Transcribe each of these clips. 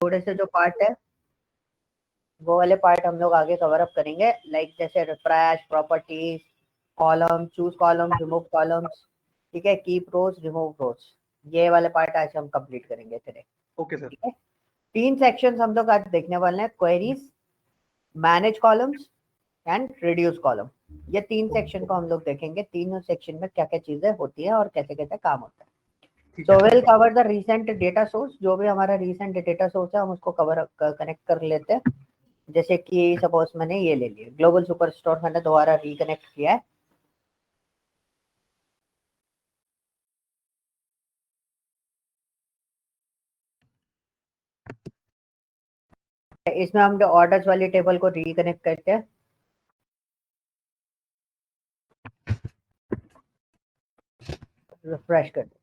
थोड़े से जो पार्ट है वो वाले पार्ट हम लोग आगे कवर अप करेंगे, लाइक जैसे refresh, properties, column, choose column, remove columns, ठीक है, कीप रोज, रिमूव रोज, ये वाले पार्ट आज हम कंप्लीट करेंगे today। Okay sir. ठीक है, 3 सेक्शंस हम लोग आज देखने वाले हैं, queries, manage columns and reduce column. ये 3 सेक्शन को हम लोग देखेंगे, तीनों सेक्शन में क्या क्या चीजें होती है और कैसे कैसे काम होता है। So will cover the recent data source, जो भी हमारा रिसेंट डेटा सोर्स है हम उसको कवर कनेक्ट कर लेते हैं। जैसे कि सपोज मैंने ये ले लिया, ग्लोबल सुपरस्टोर मैंने दोबारा रिकनेक्ट किया है। इसमें हम ऑर्डर्स वाली टेबल को रिकनेक्ट करते हैं। रिफ्रेश कर देते हैं।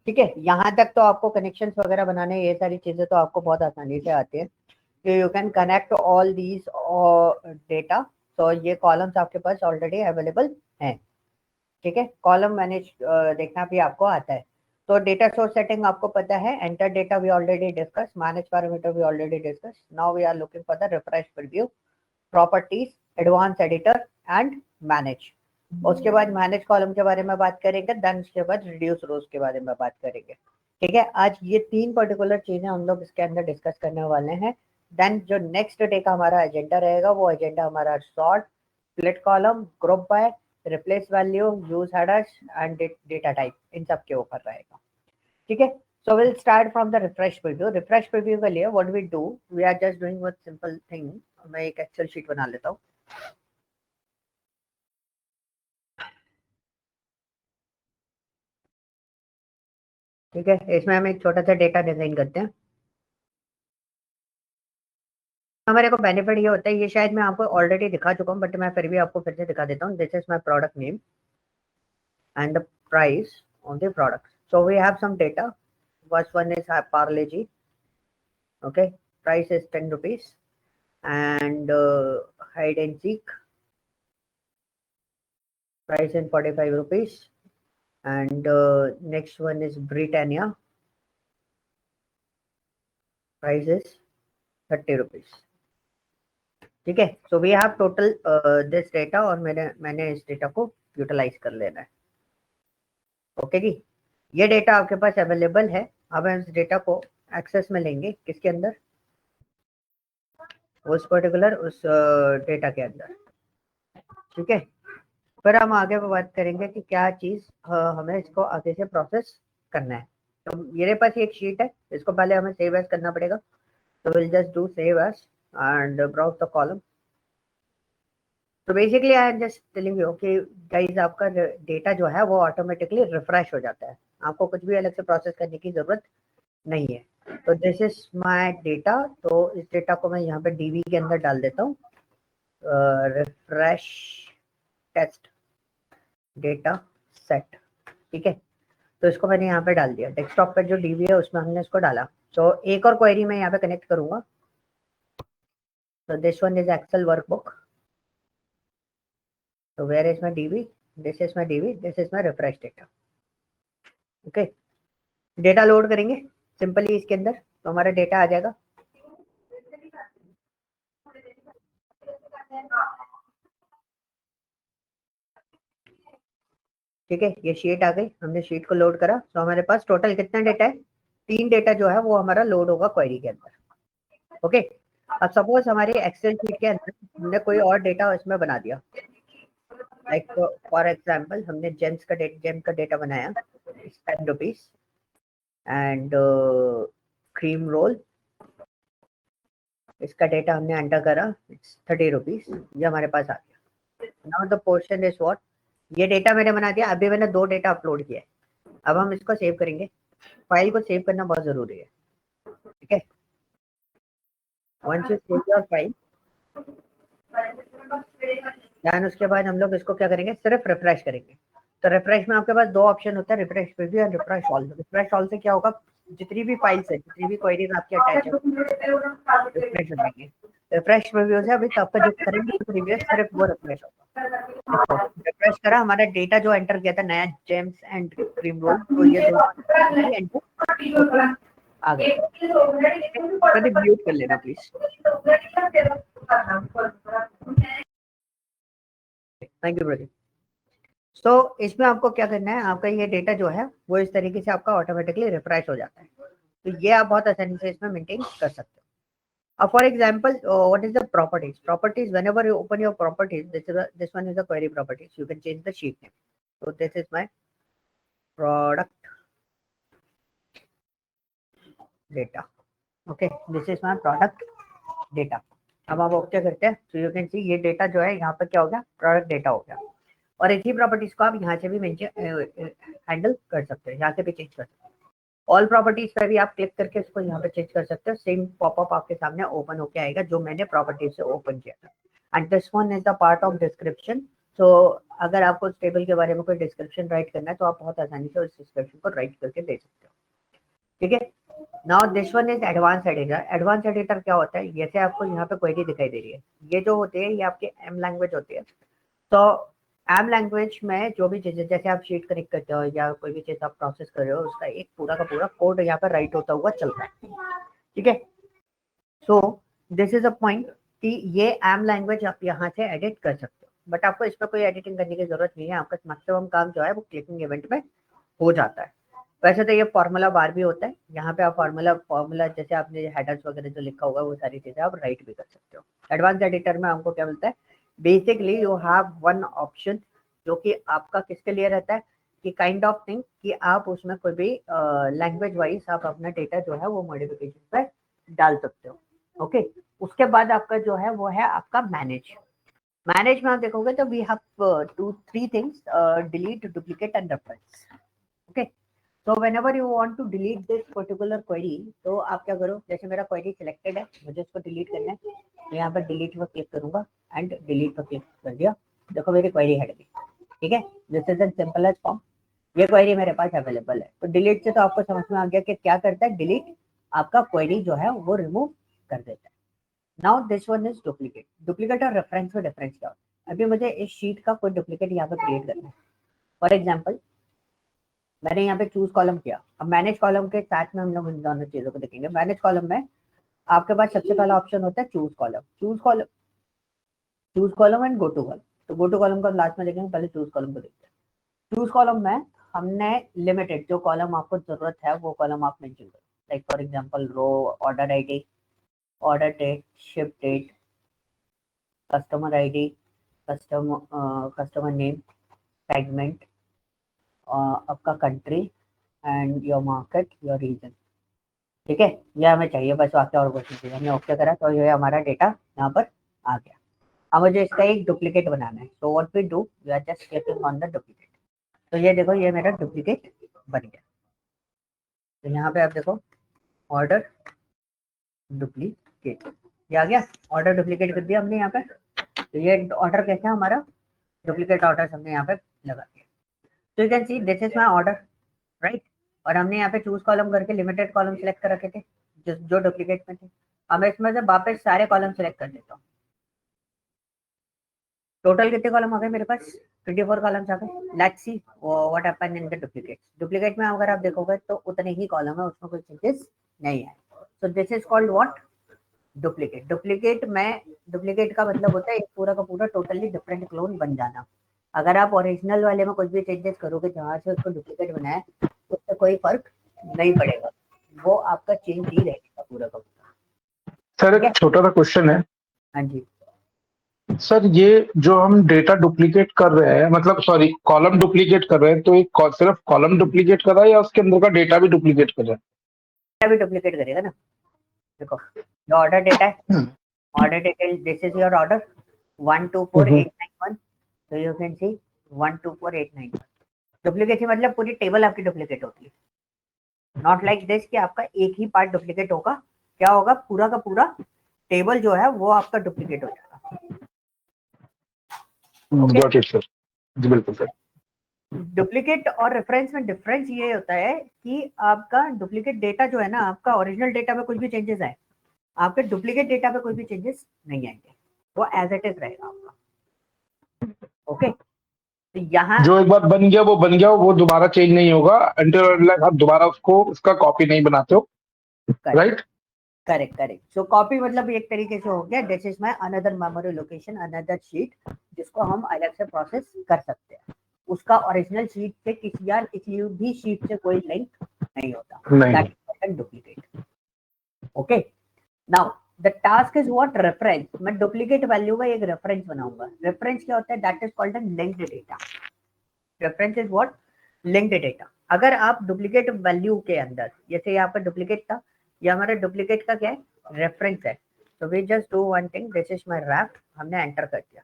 ठीक है, यहाँ तक तो आपको कनेक्शंस वगैरह बनाने, ये सारी चीजें तो आपको बहुत आसानी से आती है। You can connect all these data. तो ये कॉलम्स आपके पास ऑलरेडी अवेलेबल हैं। ठीक है, कॉलम मैनेज देखना भी आपको आता है। तो डेटा सोर्स सेटिंग आपको पता है, enter data we already discuss, manage parameter we already discuss. Now we are looking for the refresh preview, properties, advance editor and manage. उसके बाद मैनेज कॉलम के बारे में बात करेंगे, देन उसके बाद रिड्यूस रोज के बारे में बात करेंगे। ठीक है, आज ये 3 पर्टिकुलर चीजें हम लोग इसके अंदर डिस्कस करने वाले हैं। देन जो नेक्स्ट डे का हमारा एजेंडा रहेगा वो एजेंडा हमारा sort, split column, group by, replace value, use headers and data type, इन सब के ऊपर रहेगा। ठीक है, so we'll start from the refresh preview। refresh preview के लिए what we do, we are just doing one simple thing। मैं एक एक्सेल शीट बना लेता हूँ। ठीक है, इसमें हम एक छोटा सा डेटा डिजाइन करते हैं। हमारे को बेनिफिट ये होता है, ये शायद मैं आपको ऑलरेडी दिखा चुका हूँ बट मैं फिर भी आपको फिर से दिखा देता हूँ। This is my product name and the price on the product. So we have some data. First one is Parle G. Okay, price is 10 rupees and hide and seek price in 45 rupees and next one is Britannia, price is 30 rupees। ठीक है, so we have total this data और मैंने इस data को utilise कर लेना है। Okay जी, ये डेटा आपके पास अवेलेबल है। अब हम इस डेटा को एक्सेस में लेंगे, किसके अंदर, उस पर्टिकुलर उस डेटा के अंदर। ठीक है, फिर हम आगे बात करेंगे कि क्या चीज हमें इसको आगे से प्रोसेस करना है। तो मेरे पास एक शीट है, इसको पहले हमें सेव एज करना पड़ेगा। तो will just do save as and browse the column. तो basically I am just telling you कि गाइस आपका डेटा जो है वो ऑटोमेटिकली रिफ्रेश हो जाता है, आपको कुछ भी अलग से प्रोसेस करने की जरूरत नहीं है। तो दिस इज माय डेटा। तो इस डेटा को मैं यहाँ पे डीवी के अंदर डाल देता हूँ, रिफ्रेश टेस्ट डेटा सेट। ठीक है, तो इसको मैंने यहाँ पे डाल दिया, डेस्कटॉप पर जो डीवी है उसमें हमने इसको डाला। तो एक और क्वेरी मैं यहाँ पे कनेक्ट करूंगा। तो this one is Excel workbook. तो where is my DV, this is my DV, this is my refresh data. Okay, data load करेंगे सिंपली इसके अंदर, तो हमारा डेटा आ जाएगा। ठीक है, ये शीट आ गई, हमने शीट को लोड करा। तो हमारे पास टोटल कितना डेटा है, 3 डेटा जो है वो हमारा लोड होगा क्वेरी के अंदर। ओके, अब सपोज हमारी एक्सेल शीट के अंदर हमने कोई और डेटा इसमें बना दिया, लाइक फॉर एग्जाम्पल हमने जेम्स का डेटा बनाया 10 रुपीज एंड क्रीम रोल, इसका डेटा हमने एंटर करा 30 रुपीज, ये हमारे पास आ गया। Now the portion is what, ये डेटा मैंने बना दिया। अभी मैंने 2 डेटा अपलोड किया है, अब हम इसको सेव करेंगे। फाइल को सेव करना बहुत जरूरी है। ठीक है, once you save your file, then उसके बाद हम लोग इसको क्या करेंगे, सिर्फ रिफ्रेश करेंगे। तो रिफ्रेश में आपके पास 2 ऑप्शन होता है, refresh preview and refresh all. Refresh all से क्या होगा, जितनी भी फाइल्स है, जितनी भी क्वेरीज आपकी अटैच है रिफ्रेश हो जाएंगे। रिफ्रेश प्रीव्यू से अभी आपका जो करेंगे प्रीवियस सिर्फ वो रिफ्रेश होगा। रिफ्रेश करा, हमारा डेटा जो एंटर किया था नया जेम्स एंड क्रीम रोल, तो ये 2 एंटर। आगे प्रदीप म्यूट कर लेना प्लीज। Thank you Pradeep. तो इसमें आपको क्या करना है, आपका ये डेटा जो है वो इस तरीके से आपका ऑटोमेटिकली रिफ्रेश हो जाता है। तो ये आप बहुत आसानी से इसमें मेंटेन कर सकते हो। अब for example what is the properties whenever you open your properties, this one is the query properties, you can change the sheet name. तो this is my product data, okay, this is my product data. अब आप okay करते हैं तो you can see ये data जो है यहाँ पर क्या हो गया, प्रोडक्ट डेटा हो गया। और इसी प्रॉपर्टीज को आप यहाँ से भी हैंडल कर सकते हैं, यहाँ से भी चेंज कर सकते हैं। ऑल प्रॉपर्टीज पर भी आप क्लिक करके इसको यहाँ पे चेंज कर सकते हो। सेम पॉपअप आपके सामने ओपन होके आएगा जो मैंने प्रॉपर्टीज से ओपन किया था। And this one is the part of description. तो अगर आपको उस टेबल के बारे में कोई डिस्क्रिप्शन राइट करना है तो आप बहुत आसानी से उस डिस्क्रिप्शन को राइट करके दे सकते हो, ठीक है। Now this one is advance editor. Advance editor क्या होता है, जैसे आपको यहाँ पे क्वेरी दिखाई दे रही है, ये जो होते हैं ये आपके एम लैंग्वेज होती है। तो एम लैंग्वेज में जो भी चीजें, जैसे आप शीट कनेक्ट करते हो या कोई भी चीज आप प्रोसेस कर रहे हो, उसका एक पूरा का पूरा कोड यहाँ पर राइट होता हुआ चल रहा है, ठीक है। So this is a point कि ये एम लैंग्वेज आप यहाँ से एडिट कर सकते हो, बट आपको इस पर कोई एडिटिंग करने की जरूरत नहीं है। आपका मैक्सिमम काम जो है वो क्लिकिंग इवेंट में हो जाता है। वैसे तो ये फॉर्मूला बार भी होता है, यहाँ पे आप फॉर्मूला जैसे आपने हेडर्स वगैरह जो लिखा होगा वो सारी चीजें आप राइट भी कर सकते हो। एडवांस एडिटर में हमको क्या मिलता है, basically you have one option जो कि आपका किसके लिए रहता है कि काइंड ऑफ थिंग कि आप उसमें कोई भी लैंग्वेज वाइज आप अपना डेटा जो है वो मॉडिफिकेशन पे डाल सकते हो, ओके। उसके बाद आपका जो है वो है आपका मैनेज में आप देखोगे तो we have two three things, delete, duplicate and reference, okay. तो whenever you want to delete this particular query, तो आप क्या करो, जैसे मेरा क्वेरी सिलेक्टेड है, मुझे इसको डिलीट करना है, तो यहाँ पर डिलीट पर क्लिक करूंगा एंड डिलीट पर क्लिक कर दिया। देखो मेरी क्वेरी हट गई, ठीक है। This is an simple edge form, ये क्वेरी मेरे पास अवेलेबल है। तो डिलीट से तो आपको समझ में आ गया कि क्या करता है, डिलीट आपका क्वेरी जो है वो रिमूव कर देता है। Now this one is duplicate. Duplicate और रेफरेंस में डिफरेंस क्या होता है, अभी मुझे इस शीट का कोई डुप्लीकेट यहाँ पर क्रिएट करना है। फॉर एग्जाम्पल मैंने यहाँ पे चूज कॉलम किया। अब मैनेज कॉलम के साथ में हम लोग इन दोनों चीजों को देखेंगे। मैनेज कॉलम में आपके पास सबसे पहला ऑप्शन होता है choose column and go to column. तो गो टू कॉलम का लास्ट में देखेंगे, पहले चूज कॉलम को देखते हैं। चूज कॉलम में हमने लिमिटेड जो कॉलम आपको जरूरत है वो कॉलम आप मेंशन करो, like for example row, order ID, order date, ship date, customer ID, customer name, segment, आपका country and your market, your region, ठीक है। ये हमें चाहिए बस, वाक्य और कुछ नहीं चाहिए। हमने ओके करा तो ये हमारा डेटा यहाँ पर आ गया। अब मुझे इसका एक डुप्लीकेट बनाना है, तो what we do, we are just clicking on the duplicate. तो ये देखो ये मेरा डुप्लीकेट बन गया। तो यहाँ पे आप देखो ऑर्डर डुप्लीकेट, ये आ गया। ऑर्डर डुप्लीकेट कर दिया हमने यहाँ पे। तो ये ऑर्डर कैसा है हमारा, डुप्लीकेट ऑर्डर हमने यहाँ पे लगा दिया। तो you can see this is my order, right. और हमने यहाँ पे चूज कॉलम करके लिमिटेड कॉलम सेलेक्ट कर रखे थे जो डुप्लीकेट में थे। अब मैं इसमें से वापस सारे कॉलम सेलेक्ट कर देता हूँ। टोटल कितने कॉलम आ गए मेरे पास, 24 कॉलम्स आ गए। Let's see what happen in the duplicate. Duplicate में अगर आप देखोगे तो उतने ही कॉलम है, उसमें कोई चेंजेस नहीं है। So this is called what, duplicate. Duplicate का मतलब होता है एक पूरा का पूरा टोटली डिफरेंट क्लोन बन जाना। अगर आप ओरिजिनल वाले में कुछ भी चेंजेस करोगे जहां से उसको डुप्लीकेट बनाया, उससे कोई फर्क नहीं पड़ेगा, वो आपका चेंज ही रहेगा पूरा का पूरा। सर एक छोटा सा क्वेश्चन है। हाँ जी सर ये जो हम डेटा डुप्लीकेट कर रहे हैं, मतलब सॉरी कॉलम डुप्लीकेट कर रहे हैं, तो एक सिर्फ कॉलम डुप्लीकेट कर रहा है या उसके अंदर का डेटा भी डुप्लीकेट कर रहा भी डुप्लीकेट करेगा ना। देखो जो ऑर्डर डेटा है, order detail, this is your order 124891। तो यू कैन सी 124891। डुप्लीकेट मतलब पूरी टेबल आपकी डुप्लीकेट होती है, नॉट लाइक दिस कि आपका एक ही पार्ट डुप्लीकेट होगा। क्या होगा, पूरा का पूरा टेबल जो है वो आपका डुप्लीकेट हो जाएगा। है। ओके, गॉट इट सर, जी बिल्कुल सर। डुप्लीकेट और रेफरेंस में डिफरेंस ये होता है कि आपका डुप्लीकेट डेटा जो है ना, आपका ओरिजिनल डेटा में कुछ भी चेंजेस आए, आपके डुप्लीकेट डेटा पे कोई भी चेंजेस नहीं आएंगे, वो एज इट इज रहेगा आपका। ओके, तो यहाँ जो एक बार बन गया वो बन गया, वो दोबारा चेंज नहीं होगा अंटिल आप दोबारा उसको उसका कॉपी नहीं बनाते हो। राइट? Correct correct. सो कॉपी मतलब एक तरीके से हो गया this is my another memory location another sheet जिसको हम अलग से प्रोसेस कर सकते हैं। उसका ओरिजिनल शीट से किसी भी शीट से कोई लिंक नहीं होता। नहीं। That is duplicate. Okay now the task is what reference. मैं डुप्लीकेट वैल्यू का एक रेफरेंस बनाऊंगा। रेफरेंस क्या होता है? That is called linked data. Reference is what? Linked data. अगर आप डुप्लीकेट वैल्यू के अंदर जैसे यहाँ पर डुप्लीकेट था, ये हमारा डुप्लीकेट का क्या है? रेफरेंस है। तो we just do one thing, this is my wrap, हमने एंटर कर दिया।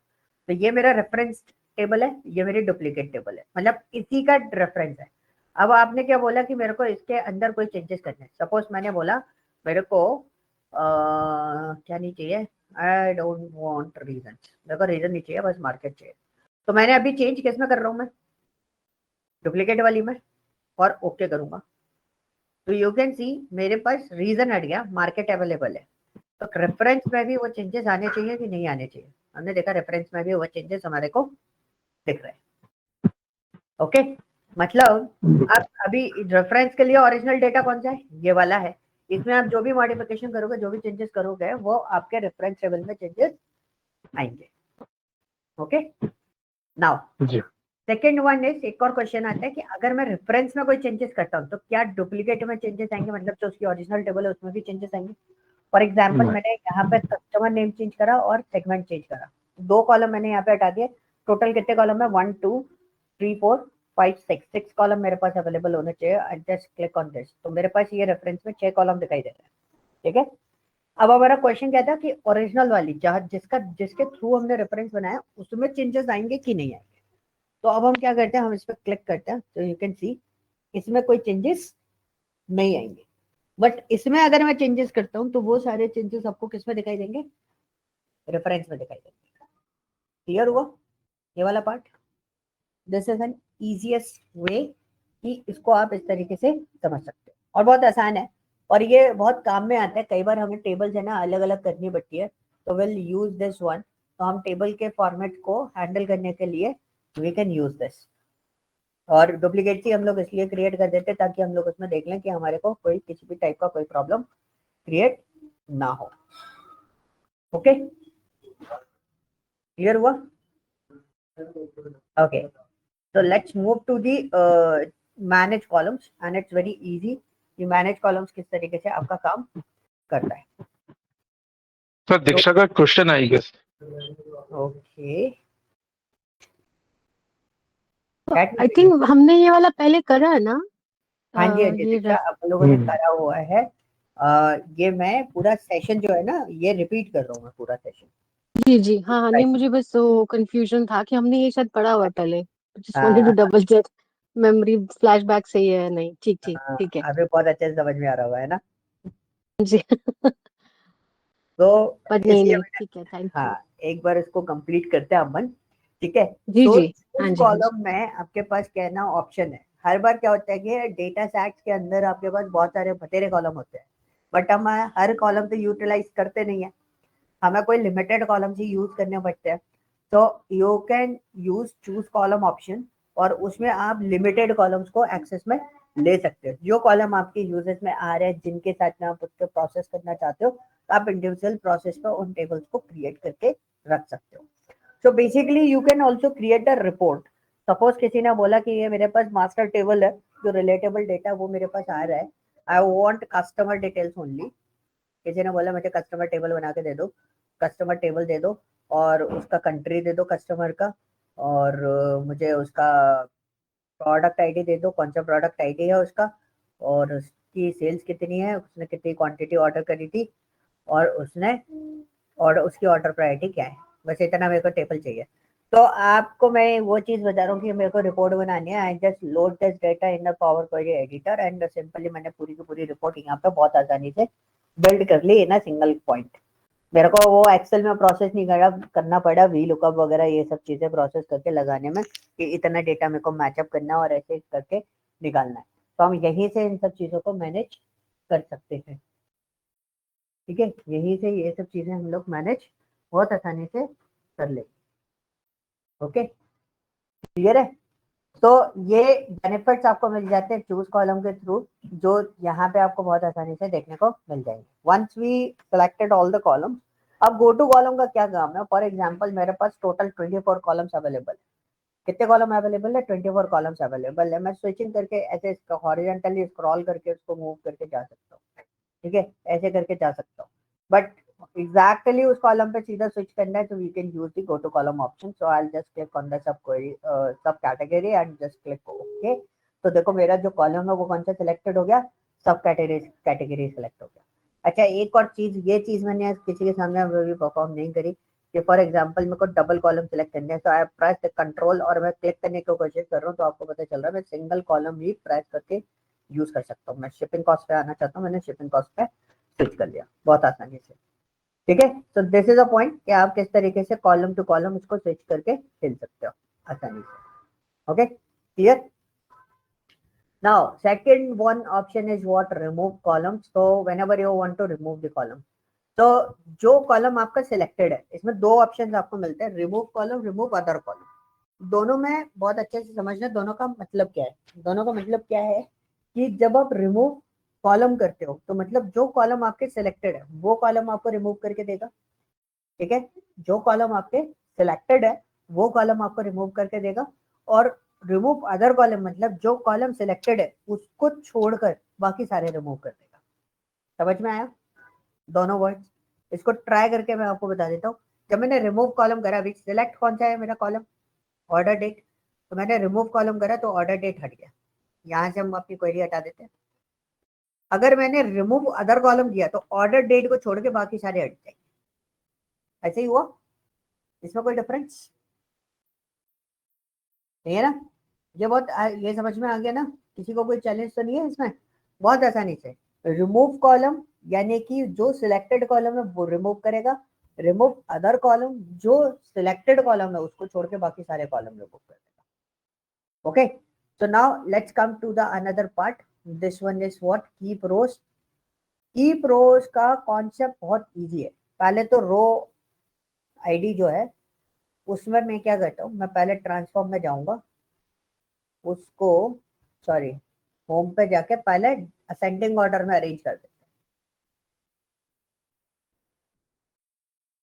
तो ये मेरा रेफरेंस टेबल है, ये मेरी डुप्लीकेट टेबल है, मतलब इसी का रेफरेंस है। अब आपने क्या बोला कि मेरे को इसके अंदर कोई चेंजेस करने हैं। सपोज मैंने बोला मेरे को क्या नहीं चाहिए, आई डोंट वांट रीजन, मेरे को रीजन नहीं चाहिए, बस मार्केट चाहिए। तो मैंने अभी चेंज किस में कर रहा हूँ मैं? डुप्लीकेट वाली में, और ओके करूंगा। तो यू कैन सी मेरे पास रीजन हट गया, मार्केट अवेलेबल है। तो रेफरेंस में भी वो चेंजेस आने चाहिए कि नहीं आने चाहिए? हमने देखा रेफरेंस में भी वो चेंजेस हमारे को दिख रहे हैं। ओके मतलब आप अभी रेफरेंस के लिए ओरिजिनल डेटा कौन सा है? ये वाला है। इसमें आप जो भी मॉडिफिकेशन करोगे, जो भी चेंजेस करोगे, वो आपके रेफरेंस टेबल में चेंजेस आएंगे। Okay now ji. Second one is, एक और क्वेश्चन आता है कि अगर मैं रेफरेंस में कोई चेंजेस करता हूँ तो क्या डुप्लीकेट में चेंजेस आएंगे? मतलब जो उसकी ओरिजिनल टेबल है उसमें भी चेंजेस आएंगे? फॉर एग्जाम्पल मैंने यहाँ पे कस्टमर नेम चेंज करा और सेगमेंट चेंज करा, दो कॉलम मैंने यहाँ पे हटा दिए। टोटल कितने कॉलम है? 1 2 3 4 5 6 कॉलम मेरे पास अवेलेबल होने चाहिए। I just click on this, तो मेरे पास ये रेफरेंस में 6 कॉलम दिखाई दे रहे हैं। ठीक है, अब हमारा क्वेश्चन क्या था कि ओरिजिनल वाली जहाँ जिसके थ्रू हमने रेफरेंस बनाया उसमें चेंजेस आएंगे कि नहीं आएंगे? तो अब हम क्या करते हैं, हम इस पर क्लिक करते हैं, तो यू कैन सी इसमें कोई चेंजेस नहीं आएंगे। बट इसमें अगर मैं चेंजेस करता हूँ तो वो सारे चेंजेस आपको किस में दिखाई देंगे? रेफरेंस में दिखाई देंगे। क्लियर हुआ ये वाला part? This is N easiest way कि इसको आप इस तरीके से समझ सकते हो, और बहुत आसान है, और ये बहुत काम में आता है। कई बार हमें टेबल्स है ना अलग अलग करनी पड़ती है, तो विल यूज दिस वन। तो हम टेबल के फॉर्मेट को हैंडल करने के लिए वी कैन यूज दिस। और डुप्लीकेट ही हम लोग इसलिए क्रिएट कर देते ताकि हम लोग उसमें देख लें कि हमारे को कोई किसी भी टाइप का कोई प्रॉब्लम क्रिएट ना हो। ओके क्लियर हुआ? Okay so let's move to the manage columns and it's very easy। ये manage columns किस तरीके से आपका काम करता है। सर दीक्षा का question I guess. Okay I think हमने ये वाला पहले करा है ना? हाँ जी हाँ जी, ये दीक्षा आप लोगों ने करा हुआ है। ये मैं पूरा सेशन जो है ना ये रिपीट कर रहा हूँ मैं पूरा सेशन। जी जी हाँ हाँ, नहीं मुझे बस वो कंफ्यूजन था कि हमने ये शायद पढ़ा हुआ है पहले। Just wanted to double check memory flashback सही है नहीं। ठीक ठीक ठीक है अभी बहुत अच्छे से समझ में आ रहा हुआ है ना? जी। तो बट नहीं इसलिए नहीं ठीक है, थैंक यू। हाँ एक बार इसको कंप्लीट करते हैं अपन। ठीक है, जी तो जी हाँ उस जी हाँ जी कॉलम में आपके पास क्या है ना ऑप्शन है। हर बार क्या होता है कि डेटा सेट्स के अंदर आपके पास बहुत सारे बतेरे कॉलम होते हैं, बट हम हर कॉलम से यूटिलाइज करते नहीं है, हमें कोई लिमिटेड कॉलम ही यूज करने पड़ते हैं। तो you can use choose column option, और उसमें आप लिमिटेड कॉलम्स को एक्सेस में ले सकते हो। जो कॉलम आपके यूजेस में आ रहे हैं जिनके साथ में आप उसको प्रोसेस करना चाहते हो, तो आप इंडिविजुअल प्रोसेस पर उन टेबल्स को क्रिएट करके रख सकते हो। So basically you can also create a report. Suppose किसी ने बोला कि ये मेरे पास मास्टर टेबल है, जो रिलेटेबल डेटा वो मेरे पास आ रहा है, I want customer details only. किसी ने बोला मुझे कस्टमर टेबल बना के दे दो, कस्टमर टेबल दे दो, और उसका कंट्री दे दो कस्टमर का, और मुझे उसका प्रोडक्ट आईडी दे दो, कौन सा प्रोडक्ट आईडी है उसका, और उसकी सेल्स कितनी है, उसने कितनी क्वांटिटी ऑर्डर करी थी, और उसने और उसकी ऑर्डर प्रायोरिटी क्या है। बस इतना मेरे को टेबल चाहिए। तो आपको मैं वो चीज बता रहा हूँ कि मेरे को रिपोर्ट बनानी है। I just load this data in the power query editor and simply मैंने पूरी की पूरी रिपोर्ट यहाँ पे बहुत आसानी से बिल्ड कर ली इन अ सिंगल पॉइंट। मेरे को वो एक्सेल में प्रोसेस नहीं करना पड़ा, वी लुकअप वगैरह ये सब चीजें प्रोसेस करके लगाने में कि इतना डेटा मेरे को मैचअप करना है और ऐसे करके निकालना है। तो हम यहीं से इन सब चीजों को मैनेज कर सकते हैं। ठीक है, यहीं से ये सब चीजें हम लोग मैनेज बहुत आसानी से कर लेंगे। ओके क्लियर है? तो ये बेनिफिट्स आपको मिल जाते हैं चूज कॉलम के थ्रू, जो यहाँ पे आपको बहुत आसानी से देखने को मिल जाएंगे। Once we selected all the columns, अब गो टू कॉलम का क्या काम है? फॉर एग्जांपल मेरे पास टोटल 24 कॉलम्स अवेलेबल है। कितने कॉलम अवेलेबल है? 24 कॉलम्स अवेलेबल है। मैं स्विचिंग करके ऐसे हॉरिजॉन्टली स्क्रॉल करके उसको मूव करके जा सकता हूँ, ठीक है, ऐसे करके जा सकता हूँ। बट एग्जैक्टली उस कॉलम पे सीधा स्विच करना है तो we can use the go to column option. So I will just click on the sub query, sub category and just click okay. तो देखो मेरा जो कॉलम है वो कौन सा सिलेक्टेड हो गया? सब कैटेगरी सिलेक्ट हो गया। अच्छा, एक और चीज, ये चीज मैंने आज किसी के सामने अभी परफॉर्म नहीं करी कि फॉर एग्जांपल मेरे को डबल कॉलम सिलेक्ट करना है, तो आई प्रेस कंट्रोल और मैं क्लिक करने की कोशिश कर रहा हूँ तो आपको पता चल रहा है मैं सिंगल कॉलम ही प्रेस करके यूज कर सकता हूँ। मैं शिपिंग कॉस्ट पे आना चाहता हूँ, मैंने शिपिंग कॉस्ट पे स्विच कर लिया बहुत आसानी से, ठीक है। तो दिस इज अ पॉइंट कि आप किस तरीके से कॉलम टू कॉलम उसको स्विच करके खेल सकते हो आसानी से। Okay, clear? Now, second one option is what? Remove columns. So whenever you want to remove the column, तो जो कॉलम आपका सिलेक्टेड है इसमें दो ऑप्शन आपको मिलते हैं, remove column, remove other column. दोनों में बहुत अच्छे से समझना दोनों का मतलब क्या है। दोनों का मतलब क्या है कि जब आप रिमूव कॉलम करते हो तो मतलब जो कॉलम आपके सिलेक्टेड है वो कॉलम आपको रिमूव करके देगा, ठीक है। जो कॉलम आपके सिलेक्टेड है वो कॉलम आपको रिमूव करके देगा। और रिमूव अदर कॉलम मतलब जो कॉलम सिलेक्टेड है उसको छोड़कर बाकी सारे रिमूव कर देगा। समझ में आया दोनों वर्ड्स? इसको ट्राई करके मैं आपको बता देता हूँ। जब मैंने रिमूव कॉलम करा, अभी सिलेक्ट कौन सा है मेरा कॉलम? Order date. तो मैंने रिमूव कॉलम करा तो ऑर्डर डेट हट गया। यहाँ से हम अपनी क्वेरी हटा देते हैं। अगर मैंने रिमूव अदर कॉलम किया तो ऑर्डर डेट को छोड़ के बाकी सारे हट जाएंगे। ऐसे ही हुआ, इसमें कोई डिफरेंस नहीं है ना? ये बहुत ये समझ में आ गया ना? किसी को कोई चैलेंज तो नहीं है इसमें? बहुत आसानी से रिमूव कॉलम यानी कि जो सिलेक्टेड कॉलम है वो रिमूव करेगा, रिमूव अदर कॉलम जो सिलेक्टेड कॉलम है उसको छोड़ के बाकी सारे कॉलम रिमूव कर देगा। Okay, so now let's come to the another part. This one is what? Keep rows. Keep rows का कॉन्सेप्ट बहुत इजी है। पहले तो रो आईडी जो है उसमें मैं क्या करता हूँ, मैं पहले ट्रांसफॉर्म में जाऊंगा, उसको सॉरी होम पे जाके पहले असेंडिंग ऑर्डर में अरेंज कर देते हैं,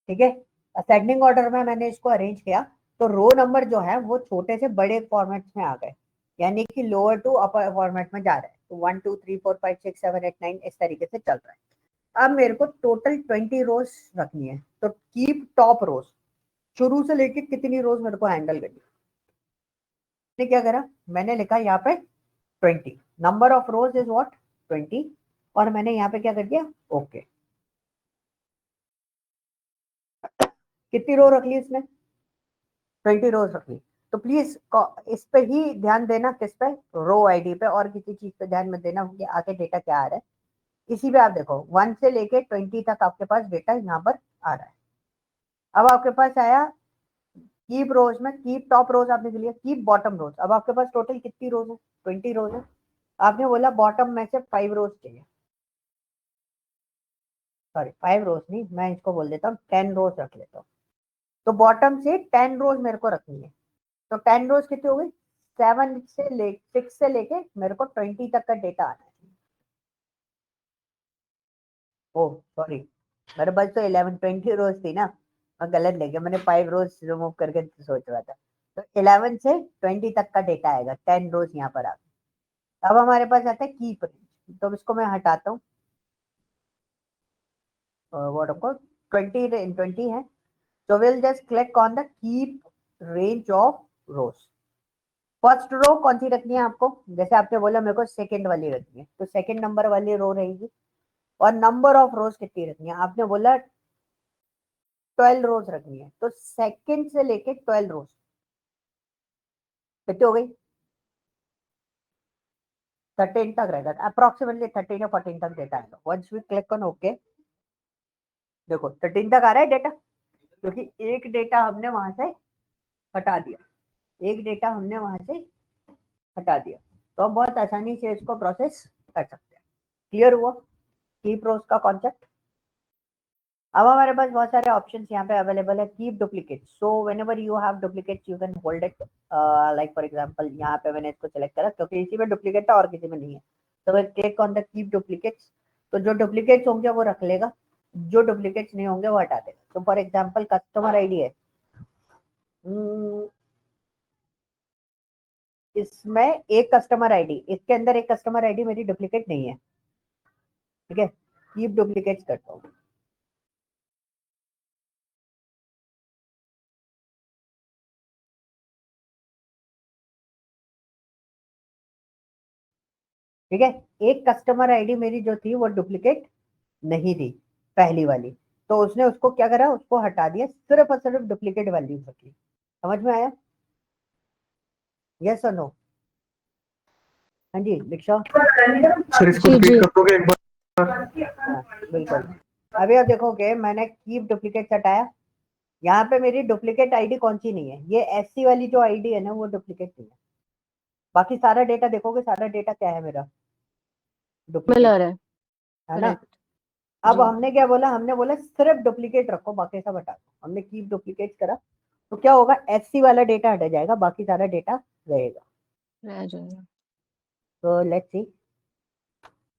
ठीक है। असेंडिंग ऑर्डर में मैंने इसको अरेंज किया तो रो नंबर जो है वो छोटे से बड़े फॉर्मेट में आ गए, यानी कि लोअर टू अपर फॉर्मेट में जा रहा है। तो 1 2 3 4 5 6 7 8 9 इस तरीके से चल रहा है। अब मेरे को टोटल 20 रोज रखनी है, तो कीप टॉप रोज, शुरू से लेके कितनी रोज मेरे को हैंडल करनी है। मैंने क्या करा, मैंने लिखा यहाँ पे 20, number of rose is what? 20, और मैंने यहाँ पे क्या कर दिया? ओके। कितनी रो रख ली इसने? 20 रोज रख ली। तो प्लीज इस पे ही ध्यान देना, किस पे? रो आईडी पे, और किसी चीज पे ध्यान मत देना कि आगे डेटा क्या आ रहा है। इसी पे आप देखो 1 से लेके 20 तक आपके पास डेटा यहाँ पर आ रहा है। अब आपके पास आया कीप रोज में, कीप टॉप रोज आपने लिया, कीप बॉटम रोज। अब आपके पास टोटल कितनी रोज है? 20 रोज है। आपने बोला बॉटम में से 5 रोज चाहिए, सॉरी 5 रोज नहीं, मैं इसको बोल देता हूँ 10 रोज रख लेता हूँ। तो बॉटम से 10 रोज मेरे को रखनी है। तो 10 रोज कितनी हो गई? 6 से लेके मेरे को 20 तक का डेटा आना है। ओ सॉरी, मेरे पास तो 11 20 रोज थी ना, मैं गलत ले गया, मैंने 5 रोज रिमूव करके सोच रहा था। तो 11 से 20 तक का डेटा आएगा, 10 रोज यहाँ पर आ गए। अब हमारे पास आता है कीप रेंज, तो इसको मैं हटाता हूँ। व्हाट आपको 20 है, so we'll just click on the keep range of rows. First row कौन सी रखनी है आपको? जैसे आपने बोला मेरे को सेकंड वाली रखनी है, तो सेकंड नंबर वाली रो रहेगी। और नंबर ऑफ रोज कितनी रखनी है? आपने बोला 12 रोज रखनी है, तो सेकंड से लेके 12 रोज कितनी हो गई? 13 तक रहेगा, अप्रोक्सीमेटली 13 या 14 तक डेटा आएगा। Once we click on okay, देखो 13 तक आ रहा है डेटा, क्योंकि एक डेटा हमने वहां से हटा दिया, एक डेटा हमने वहां से हटा दिया। तो हम बहुत आसानी से इसको प्रोसेस कर सकते हैं। क्लियर हुआ कीप रोज का कॉन्सेप्ट? अब हमारे पास बहुत सारे ऑप्शंस यहाँ पे अवेलेबल है. Keep duplicate. So whenever you have duplicate you can hold it. Like for example यहाँ पे मैंने इसको सेलेक्ट करा क्योंकि इसी में डुप्लीकेट था और किसी में नहीं है. तो मैं click on the keep duplicates. तो जो डुप्लीकेट्स होंगे वो रख लेगा, जो डुप्लीकेट्स नहीं होंगे वो हटा देगा. तो फॉर एग्जाम्पल कस्टमर आईडी है, इसमें एक कस्टमर आईडी, इसके अंदर एक कस्टमर आईडी मेरी डुप्लीकेट नहीं है. ठीक है, कीप डुप्लीकेट्स करता हूँ. ठीक है, एक कस्टमर आईडी मेरी जो थी वो डुप्लीकेट नहीं थी, पहली वाली. तो उसने उसको क्या करा, उसको हटा दिया, सिर्फ और सिर्फ डुप्लीकेट वैल्यूज रखी. समझ में आया? यस और नो? हाँ जी दीक्षा. सर इसको जी रिपीट जी कर दोगे एक बार? हाँ, बिल्कुल. अभी आप देखोगे मैंने कीप डुप्लीकेट हटाया. यहाँ पे मेरी डुप्लीकेट आईडी कौन सी नहीं है, ये एससी वाली जो आईडी है ना वो डुप्लीकेट नहीं है. बाकी सारा डेटा देखोगे, सारा डेटा क्या है मेरा, डुप्लीकेट, मिलर है, है ना. करेक्ट. अब जी, हमने क्या बोला, हमने बोला सिर्फ डुप्लीकेट रखो, बाकी सब हटा दो. हमने कीप डुप्लीकेट करा तो क्या होगा, एससी वाला डेटा हट जाएगा, बाकी सारा डेटा रहेगा. रह जाएगा. तो लेट्स सी